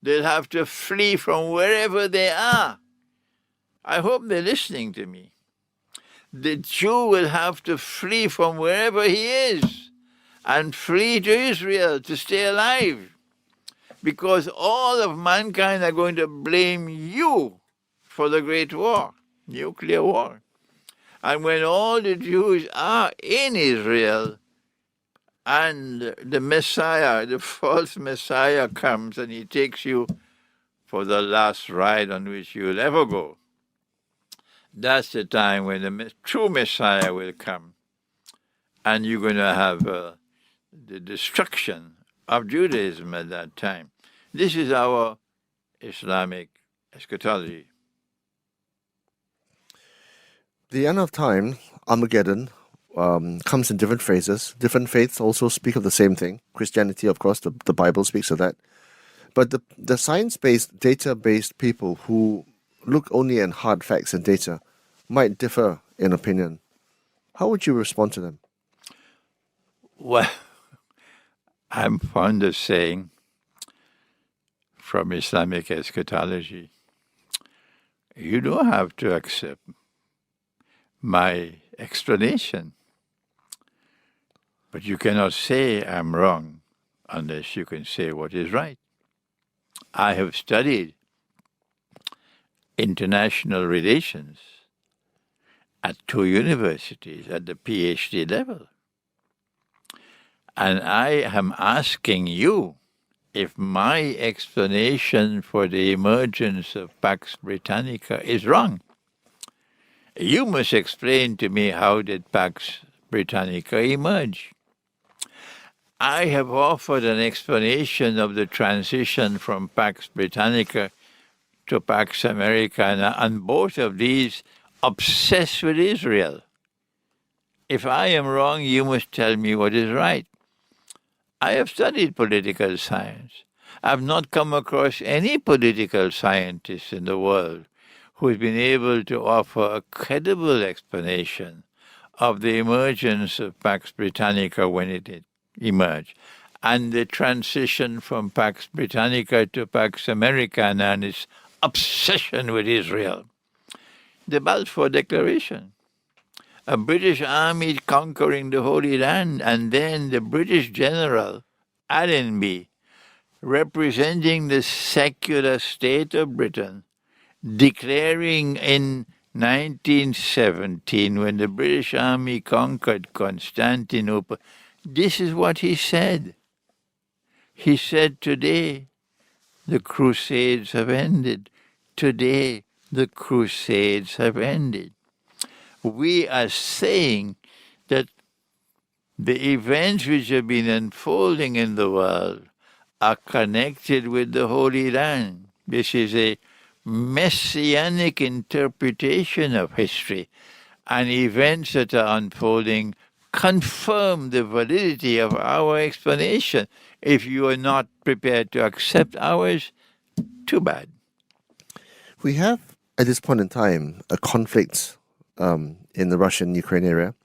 They'll have to flee from wherever they are. I hope they're listening to me. The Jew will have to flee from wherever he is and flee to Israel to stay alive, because all of mankind are going to blame you for the Great War, nuclear war. And when all the Jews are in Israel and the Messiah, the false Messiah comes and he takes you for the last ride on which you'll ever go, that's the time when the true Messiah will come, and you're going to have the destruction of Judaism at that time. This is our Islamic eschatology. The end of time, Armageddon, comes in different phrases. Different faiths also speak of the same thing. Christianity, of course, the Bible speaks of that. But the science-based, data-based people who look only at hard facts and data might differ in opinion. How would you respond to them? Well, I'm fond of saying from Islamic eschatology, you don't have to accept my explanation, but you cannot say I'm wrong unless you can say what is right. I have studied international relations, at 2 universities at the PhD level. And I am asking you if my explanation for the emergence of Pax Britannica is wrong. You must explain to me, how did Pax Britannica emerge? I have offered an explanation of the transition from Pax Britannica to Pax Americana, and both of these obsessed with Israel. If I am wrong, you must tell me what is right. I have studied political science. I have not come across any political scientist in the world who has been able to offer a credible explanation of the emergence of Pax Britannica when it emerged, and the transition from Pax Britannica to Pax Americana and its obsession with Israel. The Balfour Declaration, a British army conquering the Holy Land, and then the British general, Allenby, representing the secular state of Britain, declaring in 1917, when the British army conquered Constantinople, this is what he said. He said, today the Crusades have ended. Today the Crusades have ended. We are saying that the events which have been unfolding in the world are connected with the Holy Land. This is a messianic interpretation of history, and events that are unfolding confirm the validity of our explanation. If you are not prepared to accept ours, too bad. We have, at this point in time, a conflict in the Russian-Ukraine area.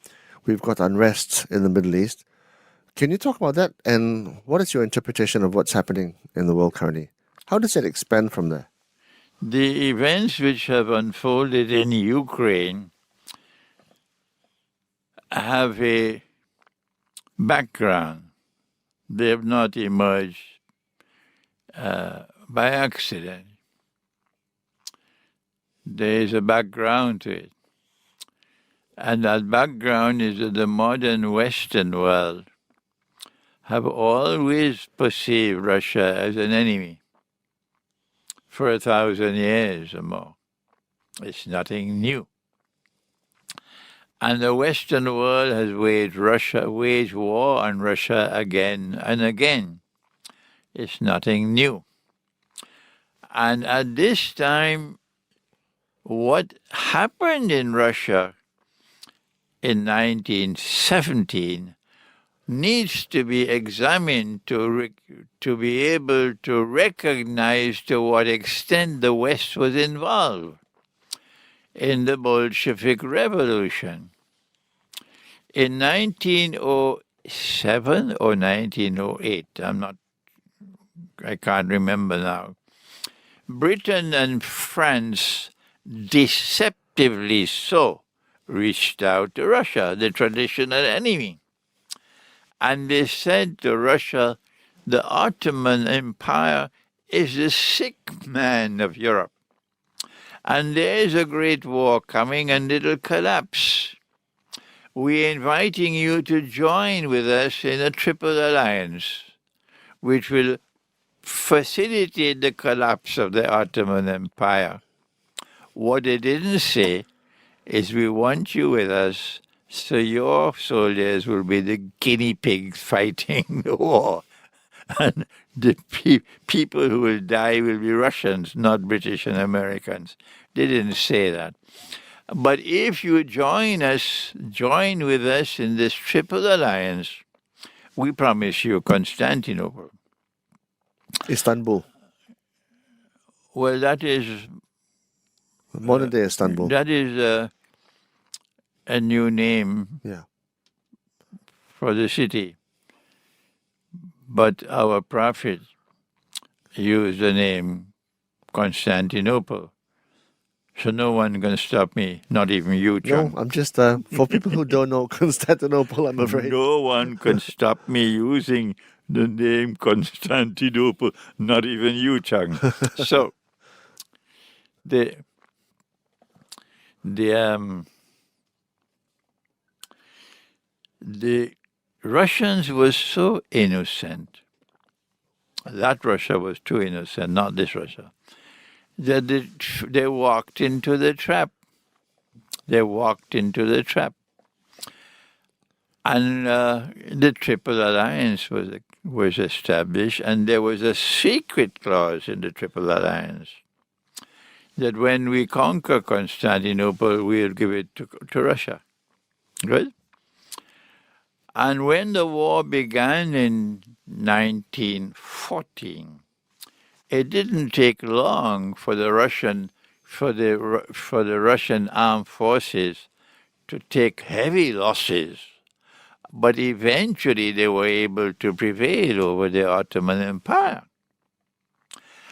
We've got unrest in the Middle East. Can you talk about that, and what is your interpretation of what's happening in the world currently? How does it expand from there? The events which have unfolded in Ukraine have a background. They have not emerged by accident. There is a background to it. And that background is that the modern Western world have always perceived Russia as an enemy for 1,000 years or more. It's nothing new. And the Western world has waged war on Russia again and again. It's nothing new. And at this time, what happened in Russia in 1917 needs to be examined to be able to recognize to what extent the West was involved in the Bolshevik Revolution. In 1907 or 1908, I can't remember now, Britain and France, deceptively so, reached out to Russia, the traditional enemy. And they said to Russia, the Ottoman Empire is the sick man of Europe. And there is a great war coming and it'll collapse. We're inviting you to join with us in a triple alliance, which will facilitate the collapse of the Ottoman Empire. What they didn't say is, we want you with us so your soldiers will be the guinea pigs fighting the war. And the people who will die will be Russians, not British and Americans. They didn't say that. But if you join with us in this triple alliance, we promise you Constantinople. Istanbul. Well, that is... modern day Istanbul. That is a new name for the city. But our prophet used the name Constantinople. So no one can stop me, not even you, Chung. No, I'm just, for people who don't know Constantinople, I'm afraid. No one can stop me using the name Constantinople, not even you, Chung. So, the the Russians were so innocent. That Russia was too innocent, not this Russia, that they walked into the trap. They walked into the trap. And the Triple Alliance was established, and there was a secret clause in the Triple Alliance that when we conquer Constantinople, we'll give it to Russia. Good? And when the war began in 1914, it didn't take long for the Russian armed forces to take heavy losses, but eventually they were able to prevail over the Ottoman Empire.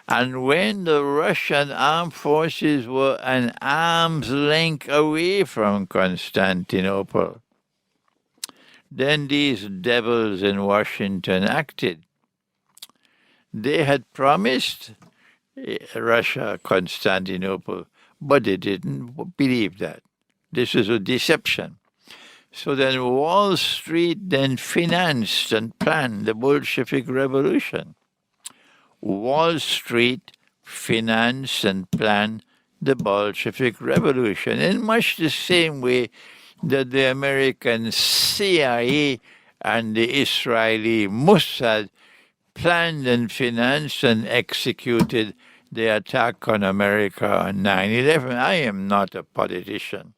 And when the Russian armed forces were an arm's length away from Constantinople, then these devils in Washington acted. They had promised Russia Constantinople, but they didn't believe that. This was a deception. So then Wall Street then financed and planned the Bolshevik Revolution. Wall Street financed and planned the Bolshevik Revolution in much the same way that the American CIA and the Israeli Mossad planned and financed and executed the attack on America on 9/11. I am not a politician,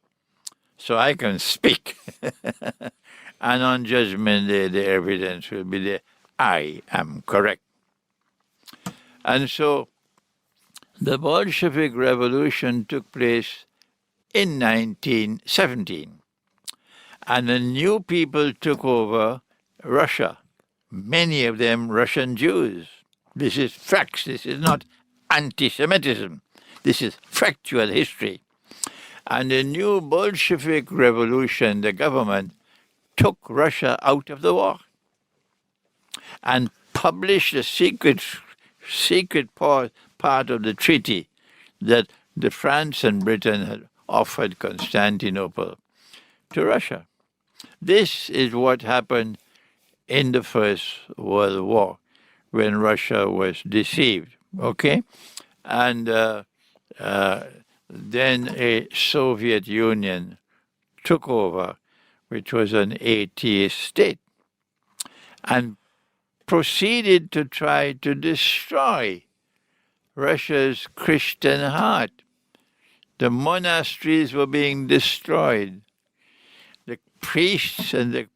so I can speak. And on Judgment Day, the evidence will be there. I am correct. And so the Bolshevik Revolution took place in 1917. And the new people took over Russia, many of them Russian Jews. This is facts. This is not anti-Semitism. This is factual history. And the new Bolshevik Revolution, the government, took Russia out of the war and published a secret part of the treaty that the France and Britain had offered Constantinople to Russia. This is what happened in the First World War when Russia was deceived, okay? And then a Soviet Union took over, which was an atheist state, and proceeded to try to destroy Russia's Christian heart. The monasteries were being destroyed. The priests and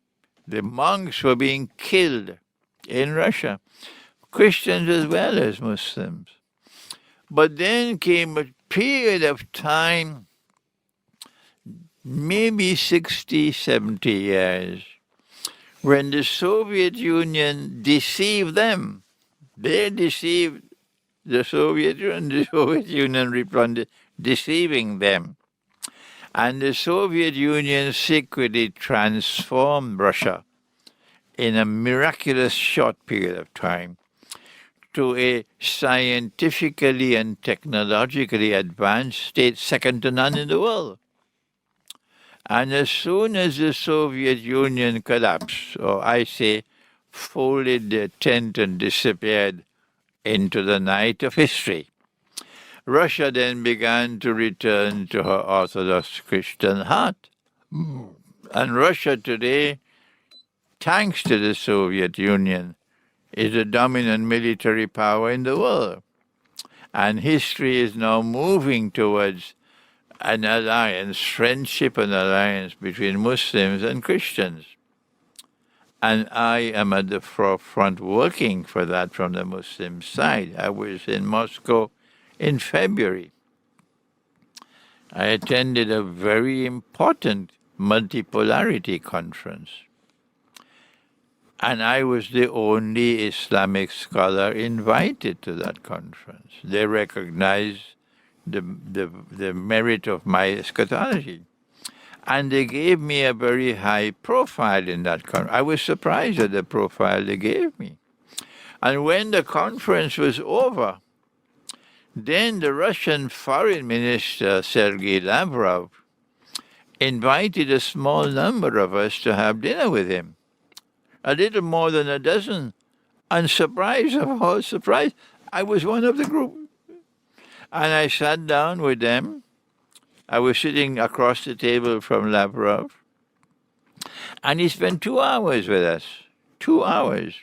the monks were being killed in Russia, Christians as well as Muslims. But then came a period of time, maybe 60, 70 years, when the Soviet Union deceived them. They deceived the Soviet Union. The Soviet Union responded, deceiving them. And the Soviet Union secretly transformed Russia in a miraculous short period of time to a scientifically and technologically advanced state second to none in the world. And as soon as the Soviet Union collapsed, or I say folded their tent and disappeared into the night of history, Russia then began to return to her Orthodox Christian heart. And Russia today, thanks to the Soviet Union, is the dominant military power in the world. And history is now moving towards an alliance, friendship and alliance between Muslims and Christians. And I am at the forefront working for that from the Muslim side. I was in Moscow in February. I attended a very important multipolarity conference. And I was the only Islamic scholar invited to that conference. They recognized the merit of my eschatology. And they gave me a very high profile in that conference. I was surprised at the profile they gave me. And when the conference was over, then the Russian Foreign Minister, Sergei Lavrov, invited a small number of us to have dinner with him. A little more than a dozen. And surprise of all surprise, I was one of the group. And I sat down with them. I was sitting across the table from Lavrov. And he spent 2 hours with us. 2 hours.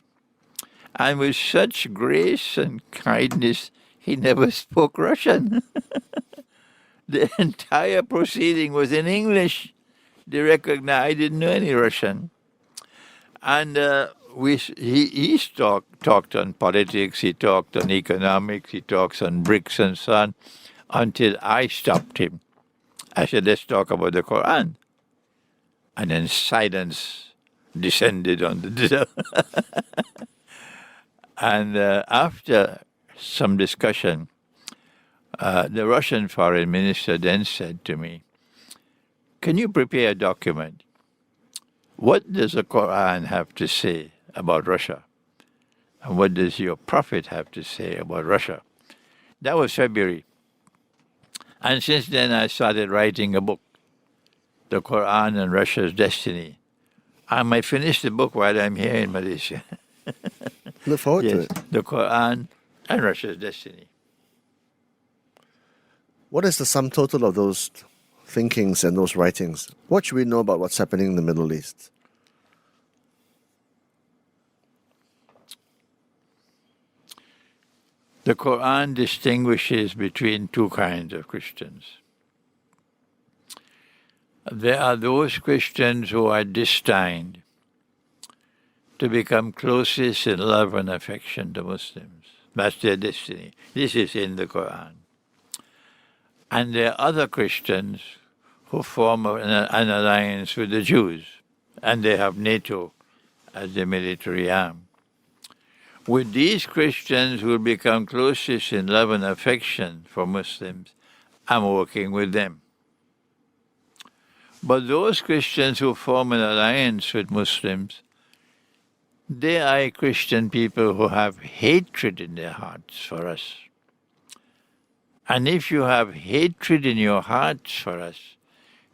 And with such grace and kindness, he never spoke Russian. The entire proceeding was in English. They recognized I didn't know any Russian. And he talked on politics, he talked on economics, he talks on BRICS and so on, until I stopped him. I said, let's talk about the Quran. And then silence descended on the dinner. And after some discussion, the Russian foreign minister then said to me, can you prepare a document? What does the Quran have to say about Russia? And what does your prophet have to say about Russia? That was February. And since then I started writing a book, The Quran and Russia's Destiny. I might finish the book while I'm here in Malaysia. Look forward to Yes, it. The Quran and Russia's Destiny. What is the sum total of those thinkings and those writings? What should we know about what's happening in the Middle East? The Quran distinguishes between two kinds of Christians. There are those Christians who are destined to become closest in love and affection to Muslims. That's their destiny. This is in the Quran. And there are other Christians who form an alliance with the Jews, and they have NATO as their military arm. With these Christians who will become closest in love and affection for Muslims, I'm working with them. But those Christians who form an alliance with Muslims, they are Christian people who have hatred in their hearts for us. And if you have hatred in your hearts for us,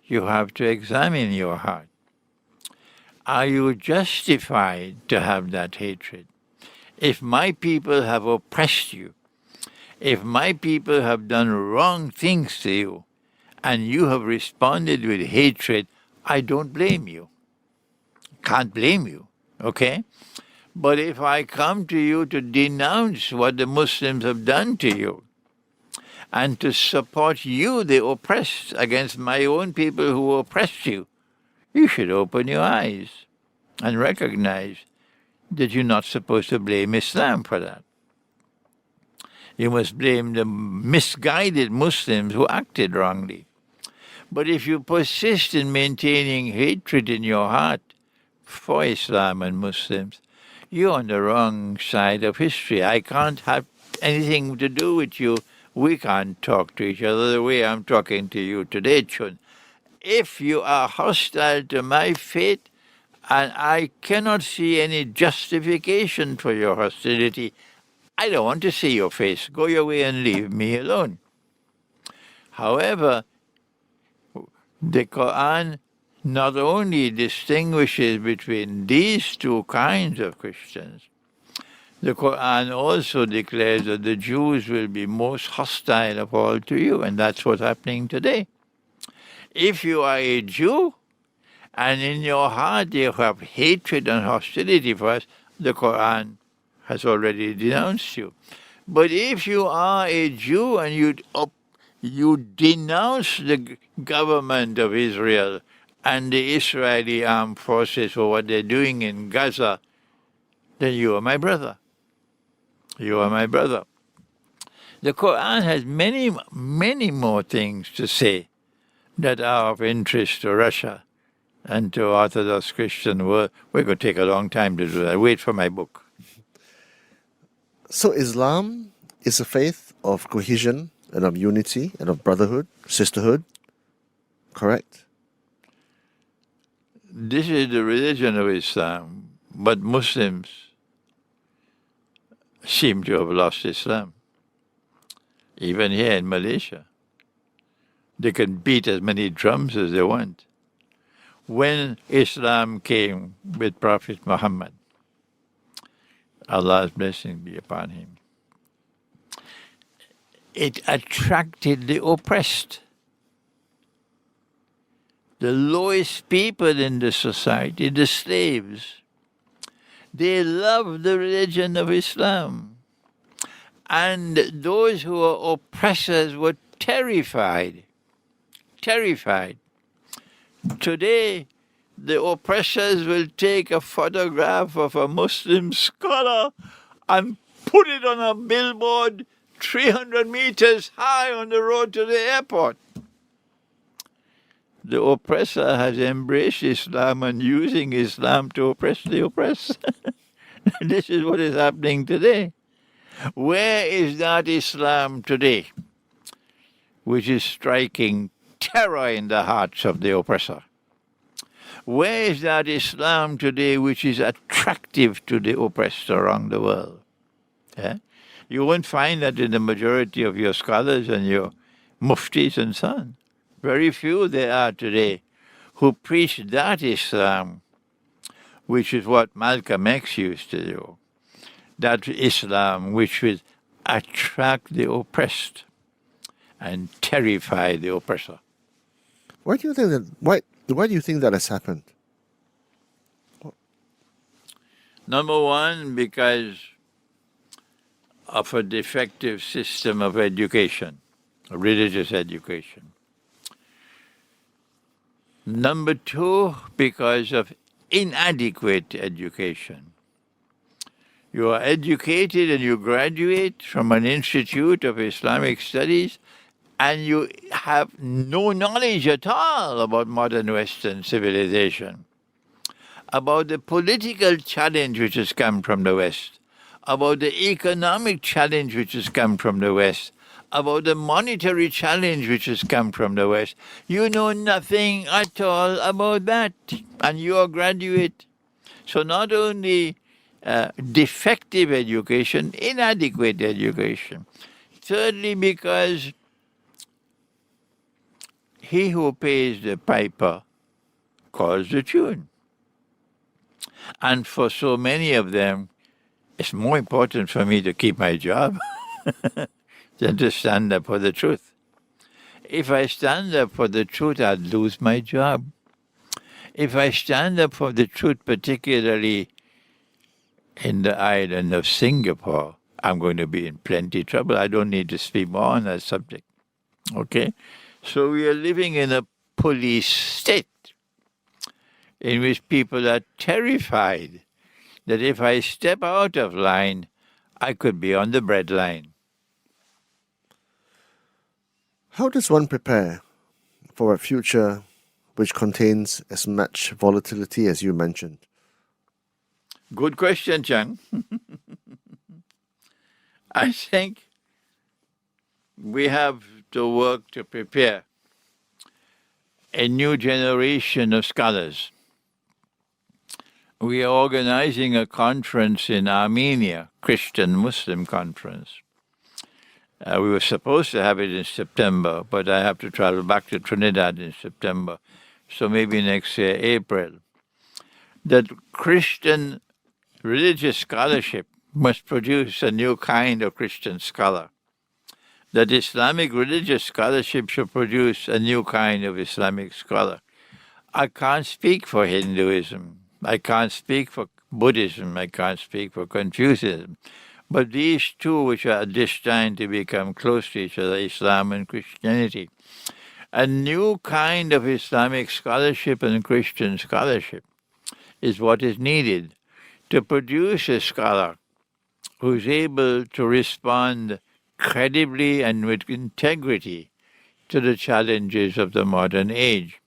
you have to examine your heart. Are you justified to have that hatred? If my people have oppressed you, if my people have done wrong things to you, and you have responded with hatred, I don't blame you. Can't blame you, okay? But if I come to you to denounce what the Muslims have done to you, and to support you, the oppressed, against my own people who oppressed you, you should open your eyes and recognize that you're not supposed to blame Islam for that. You must blame the misguided Muslims who acted wrongly. But if you persist in maintaining hatred in your heart for Islam and Muslims, you're on the wrong side of history. I can't have anything to do with you. We can't talk to each other the way I'm talking to you today, Chun. If you are hostile to my faith, and I cannot see any justification for your hostility, I don't want to see your face. Go your way and leave me alone. However, the Quran not only distinguishes between these two kinds of Christians, the Quran also declares that the Jews will be most hostile of all to you, and that's what's happening today. If you are a Jew, and in your heart you have hatred and hostility for us, the Quran has already denounced you. But if you are a Jew and you denounce the government of Israel and the Israeli armed forces for what they're doing in Gaza, then you are my brother. You are my brother. The Quran has many, many more things to say that are of interest to Russia and to Orthodox Christian world. We're going to take a long time to do that. Wait for my book. So Islam is a faith of cohesion and of unity and of brotherhood, sisterhood, correct? This is the religion of Islam, but Muslims seem to have lost Islam. Even here in Malaysia, they can beat as many drums as they want. when Islam came with Prophet Muhammad, Allah's blessing be upon him, it attracted the oppressed, the lowest people in the society, the slaves. They loved the religion of Islam. And those who were oppressors were terrified. Terrified. Today, the oppressors will take a photograph of a Muslim scholar and put it on a billboard 300 meters high on the road to the airport. The oppressor has embraced Islam and using Islam to oppress the oppressed. This is what is happening today. Where is that Islam today, which is striking terror in the hearts of the oppressor? Where is that Islam today which is attractive to the oppressed around the world? Yeah? You won't find that in the majority of your scholars and your muftis and so on. Very few there are today who preach that Islam, which is what Malcolm X used to do. That Islam which will attract the oppressed and terrify the oppressor. Why do you think that? Why do you think that has happened? Number one, because of a defective system of education, religious education. Number two, because of inadequate education. You are educated and you graduate from an institute of Islamic studies and you have no knowledge at all about modern Western civilization, about the political challenge which has come from the West, about the economic challenge which has come from the West, about the monetary challenge which has come from the West. You know nothing at all about that, and you are a graduate. So not only defective education, inadequate education. Thirdly, because he who pays the piper calls the tune. And for so many of them, it's more important for me to keep my job than to stand up for the truth. If I stand up for the truth, I'll lose my job. If I stand up for the truth, particularly in the island of Singapore, I'm going to be in plenty of trouble. I don't need to speak more on that subject. Okay? So we are living in a police state in which people are terrified that if I step out of line, I could be on the bread line. How does one prepare for a future which contains as much volatility as you mentioned? Good question, Chang. I think we have to work to prepare a new generation of scholars. We are organizing a conference in Armenia, Christian-Muslim conference. We were supposed to have it in September, but I have to travel back to Trinidad in September. So maybe next year, April. That Christian religious scholarship must produce a new kind of Christian scholar. That Islamic religious scholarship should produce a new kind of Islamic scholar. I can't speak for Hinduism. I can't speak for Buddhism. I can't speak for Confucianism. But these two, which are destined to become close to each other, Islam and Christianity, a new kind of Islamic scholarship and Christian scholarship is what is needed to produce a scholar who's able to respond credibly and with integrity to the challenges of the modern age.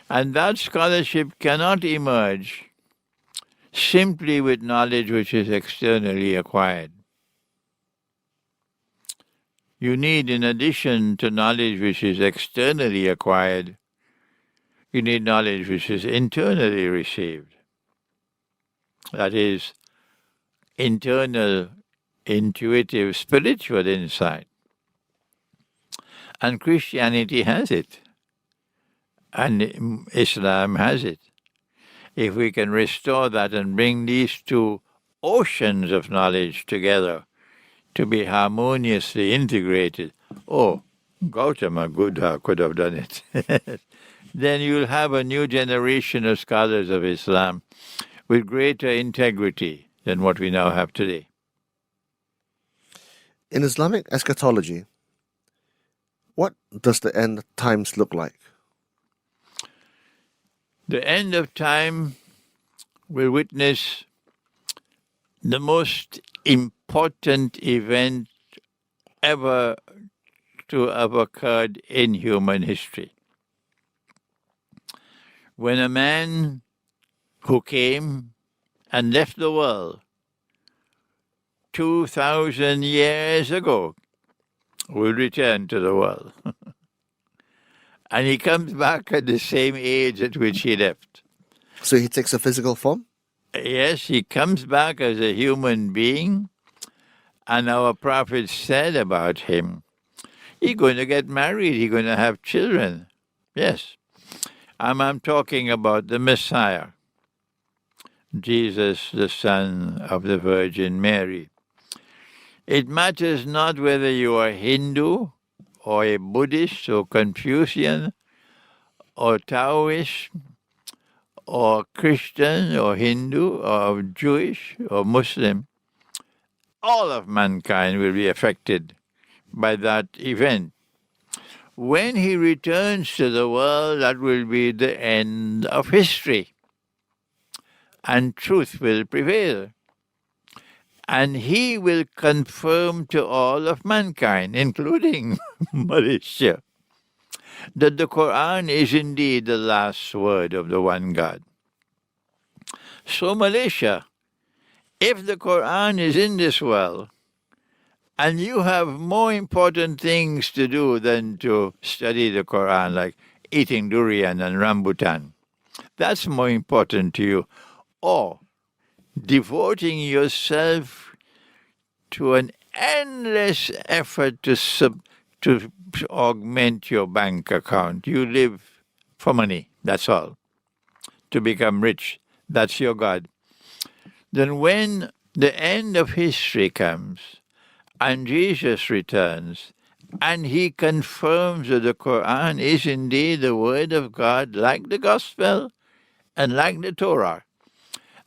And that scholarship cannot emerge simply with knowledge which is externally acquired. You need, in addition to knowledge which is externally acquired, you need knowledge which is internally received. That is, internal, intuitive, spiritual insight. And Christianity has it. And Islam has it. If we can restore that and bring these two oceans of knowledge together to be harmoniously integrated, oh, Gautama Buddha could have done it. Then you'll have a new generation of scholars of Islam with greater integrity than what we now have today. In Islamic eschatology, what does the end times look like? The end of time will witness the most important event ever to have occurred in human history. When a man who came and left the world 2,000 years ago will return to the world. And he comes back at the same age at which he left. So he takes a physical form? Yes, he comes back as a human being, and our prophet said about him, he's going to get married, he's going to have children. Yes. I'm talking about the Messiah, Jesus, the Son of the Virgin Mary. It matters not whether you are Hindu or a Buddhist or Confucian or Taoist or Christian or Hindu or Jewish or Muslim. All of mankind will be affected by that event. When he returns to the world, that will be the end of history, and truth will prevail. And he will confirm to all of mankind, including Malaysia, that the Quran is indeed the last word of the one God. So Malaysia, if the Quran is in this world, and you have more important things to do than to study the Quran, like eating durian and rambutan, that's more important to you, or devoting yourself to an endless effort to augment your bank account. You live for money, that's all. To become rich, that's your God. Then when the end of history comes and Jesus returns and he confirms that the Quran is indeed the word of God, like the Gospel and like the Torah,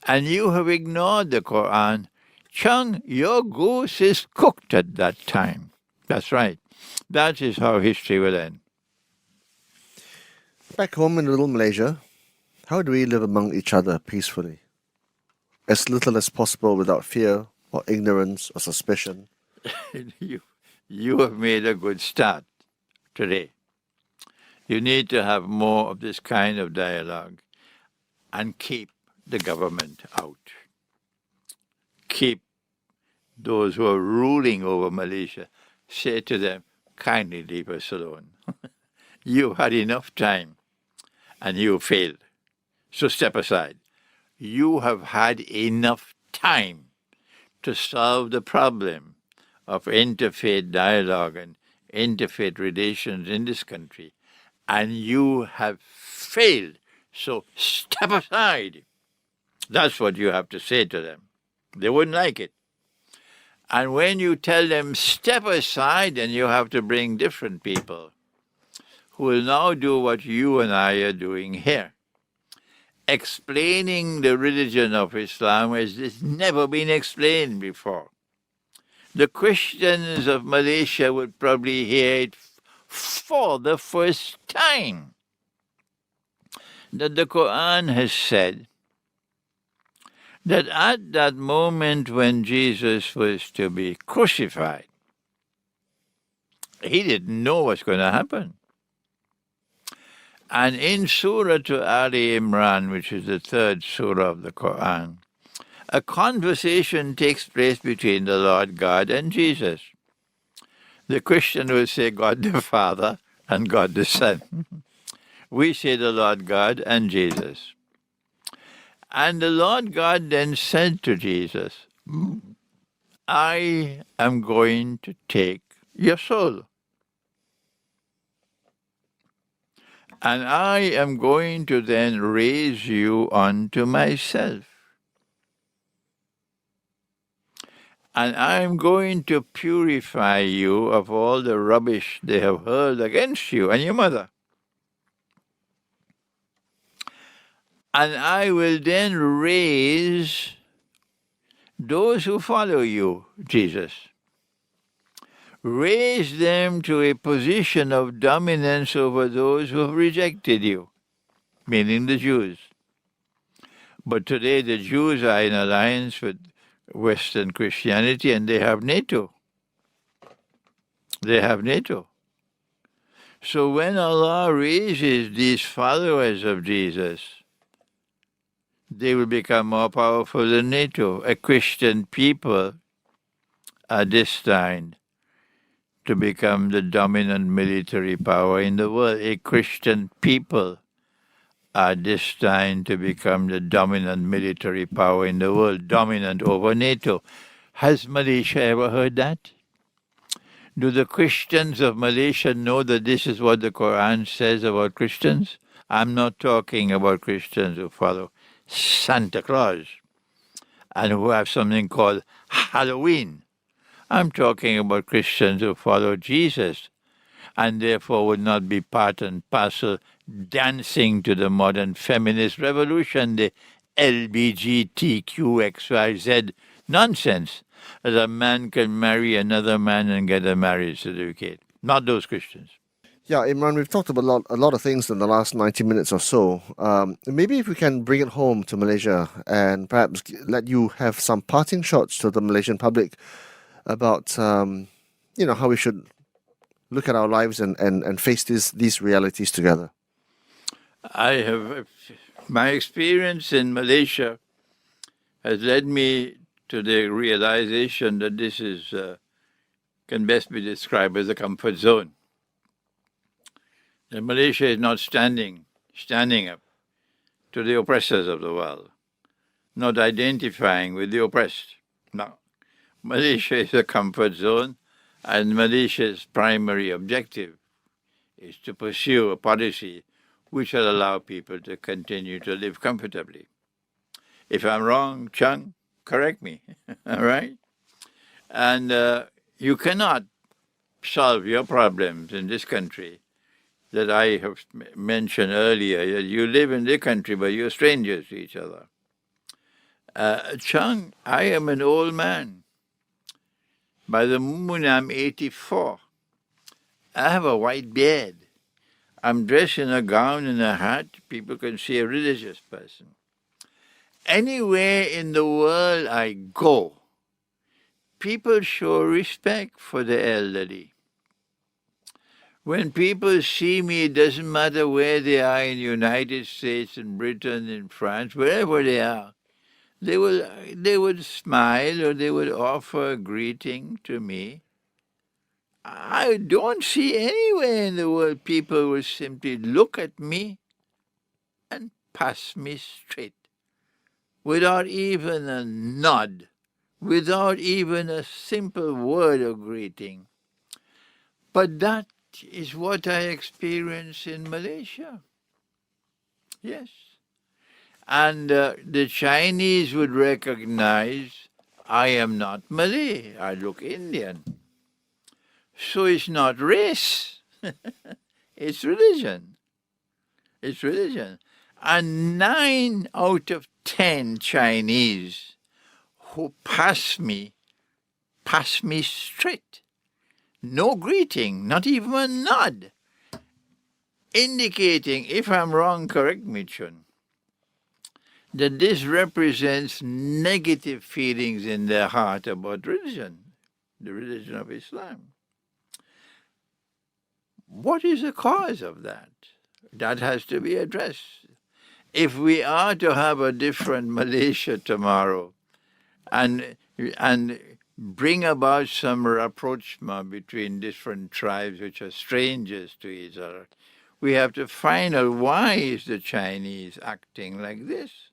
and you have ignored the Quran, Chung, your goose is cooked at that time. That's right. That is how history will end. Back home in little Malaysia, how do we live among each other peacefully? As little as possible without fear or ignorance or suspicion. You have made a good start today. You need to have more of this kind of dialogue and keep the government out. Keep those who are ruling over Malaysia, say to them, kindly leave us alone. You had enough time and you failed. So step aside. You have had enough time to solve the problem of interfaith dialogue and interfaith relations in this country, and you have failed. So step aside. That's what you have to say to them. They wouldn't like it. And when you tell them step aside, then you have to bring different people who will now do what you and I are doing here, explaining the religion of Islam as it's never been explained before. The Christians of Malaysia would probably hear it for the first time, that the Quran has said that at that moment when Jesus was to be crucified, he didn't know what's going to happen. And in Surah to Ali Imran, which is the third surah of the Quran, a conversation takes place between the Lord God and Jesus. The Christian will say God the Father and God the Son. We say the Lord God and Jesus. And the Lord God then said to Jesus, I am going to take your soul. And I am going to then raise you unto myself. And I am going to purify you of all the rubbish they have hurled against you and your mother. And I will then raise those who follow you, Jesus. Raise them to a position of dominance over those who have rejected you, meaning the Jews. But today the Jews are in alliance with Western Christianity, and they have NATO. They have NATO. So when Allah raises these followers of Jesus, they will become more powerful than NATO. A Christian people are destined to become the dominant military power in the world. A Christian people are destined to become the dominant military power in the world, dominant over NATO. Has Malaysia ever heard that? Do the Christians of Malaysia know that this is what the Quran says about Christians? I'm not talking about Christians who follow Santa Claus and who have something called Halloween. I'm talking about Christians who follow Jesus and therefore would not be part and parcel dancing to the modern feminist revolution, the LBGTQXYZ nonsense, that a man can marry another man and get a marriage certificate. Not those Christians. Yeah, Imran, we've talked about a lot of things in the last 90 minutes or so. Maybe if we can bring it home to Malaysia and perhaps let you have some parting shots to the Malaysian public about, how we should look at our lives and face these realities together. My experience in Malaysia has led me to the realization that this can best be described as a comfort zone. That Malaysia is not standing up to the oppressors of the world, not identifying with the oppressed. No. Malaysia is a comfort zone, and Malaysia's primary objective is to pursue a policy which will allow people to continue to live comfortably. If I'm wrong, Chung, correct me, all right? And you cannot solve your problems in this country that I have mentioned earlier. You live in the country, but you're strangers to each other. Chung, I am an old man. By the moon, I'm 84. I have a white beard. I'm dressed in a gown and a hat. People can see a religious person. Anywhere in the world I go, people show respect for the elderly. When people see me, it doesn't matter where they are in the United States, in Britain, in France, wherever they are, they would smile or they would offer a greeting to me. I don't see anywhere in the world people will simply look at me and pass me straight, without even a nod, without even a simple word of greeting. But that is what I experience in Malaysia. Yes. And the Chinese would recognize I am not Malay, I look Indian. So it's not race, it's religion. It's religion. And 9 out of 10 Chinese who pass me straight. No greeting, not even a nod. Indicating, if I'm wrong, correct me, Chun, that this represents negative feelings in their heart about religion, the religion of Islam. What is the cause of that? That has to be addressed. If we are to have a different Malaysia tomorrow and bring about some rapprochement between different tribes which are strangers to each other, we have to find out why is the Chinese acting like this.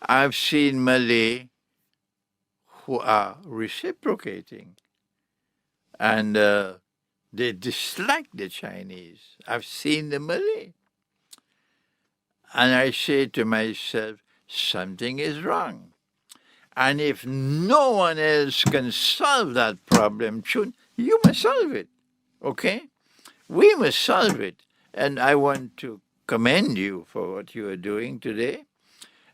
I've seen Malay who are reciprocating and They dislike the Chinese. I've seen the Malay. And I say to myself, something is wrong. And if no one else can solve that problem, Chun, you must solve it. Okay? We must solve it. And I want to commend you for what you are doing today.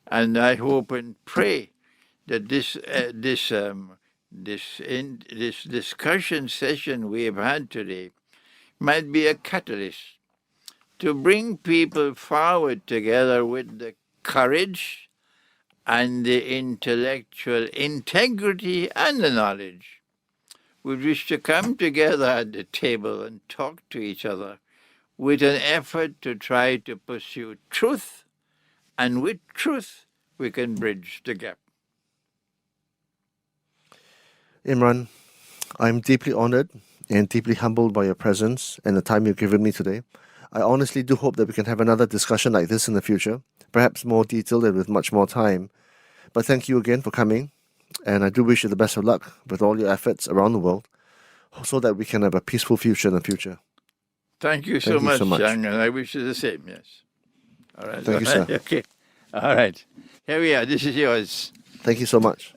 And I hope and pray that this discussion session we have had today might be a catalyst to bring people forward together with the courage and the intellectual integrity and the knowledge with which to come together at the table and talk to each other with an effort to try to pursue truth, and with truth we can bridge the gap. Imran, I'm deeply honored and deeply humbled by your presence and the time you've given me today. I honestly do hope that we can have another discussion like this in the future, perhaps more detailed and with much more time. But thank you again for coming, and I do wish you the best of luck with all your efforts around the world so that we can have a peaceful future in the future. Thank you so much, Chang, and I wish you the same, yes. All right. Thank you, sir. Okay. All right. Here we are. This is yours. Thank you so much.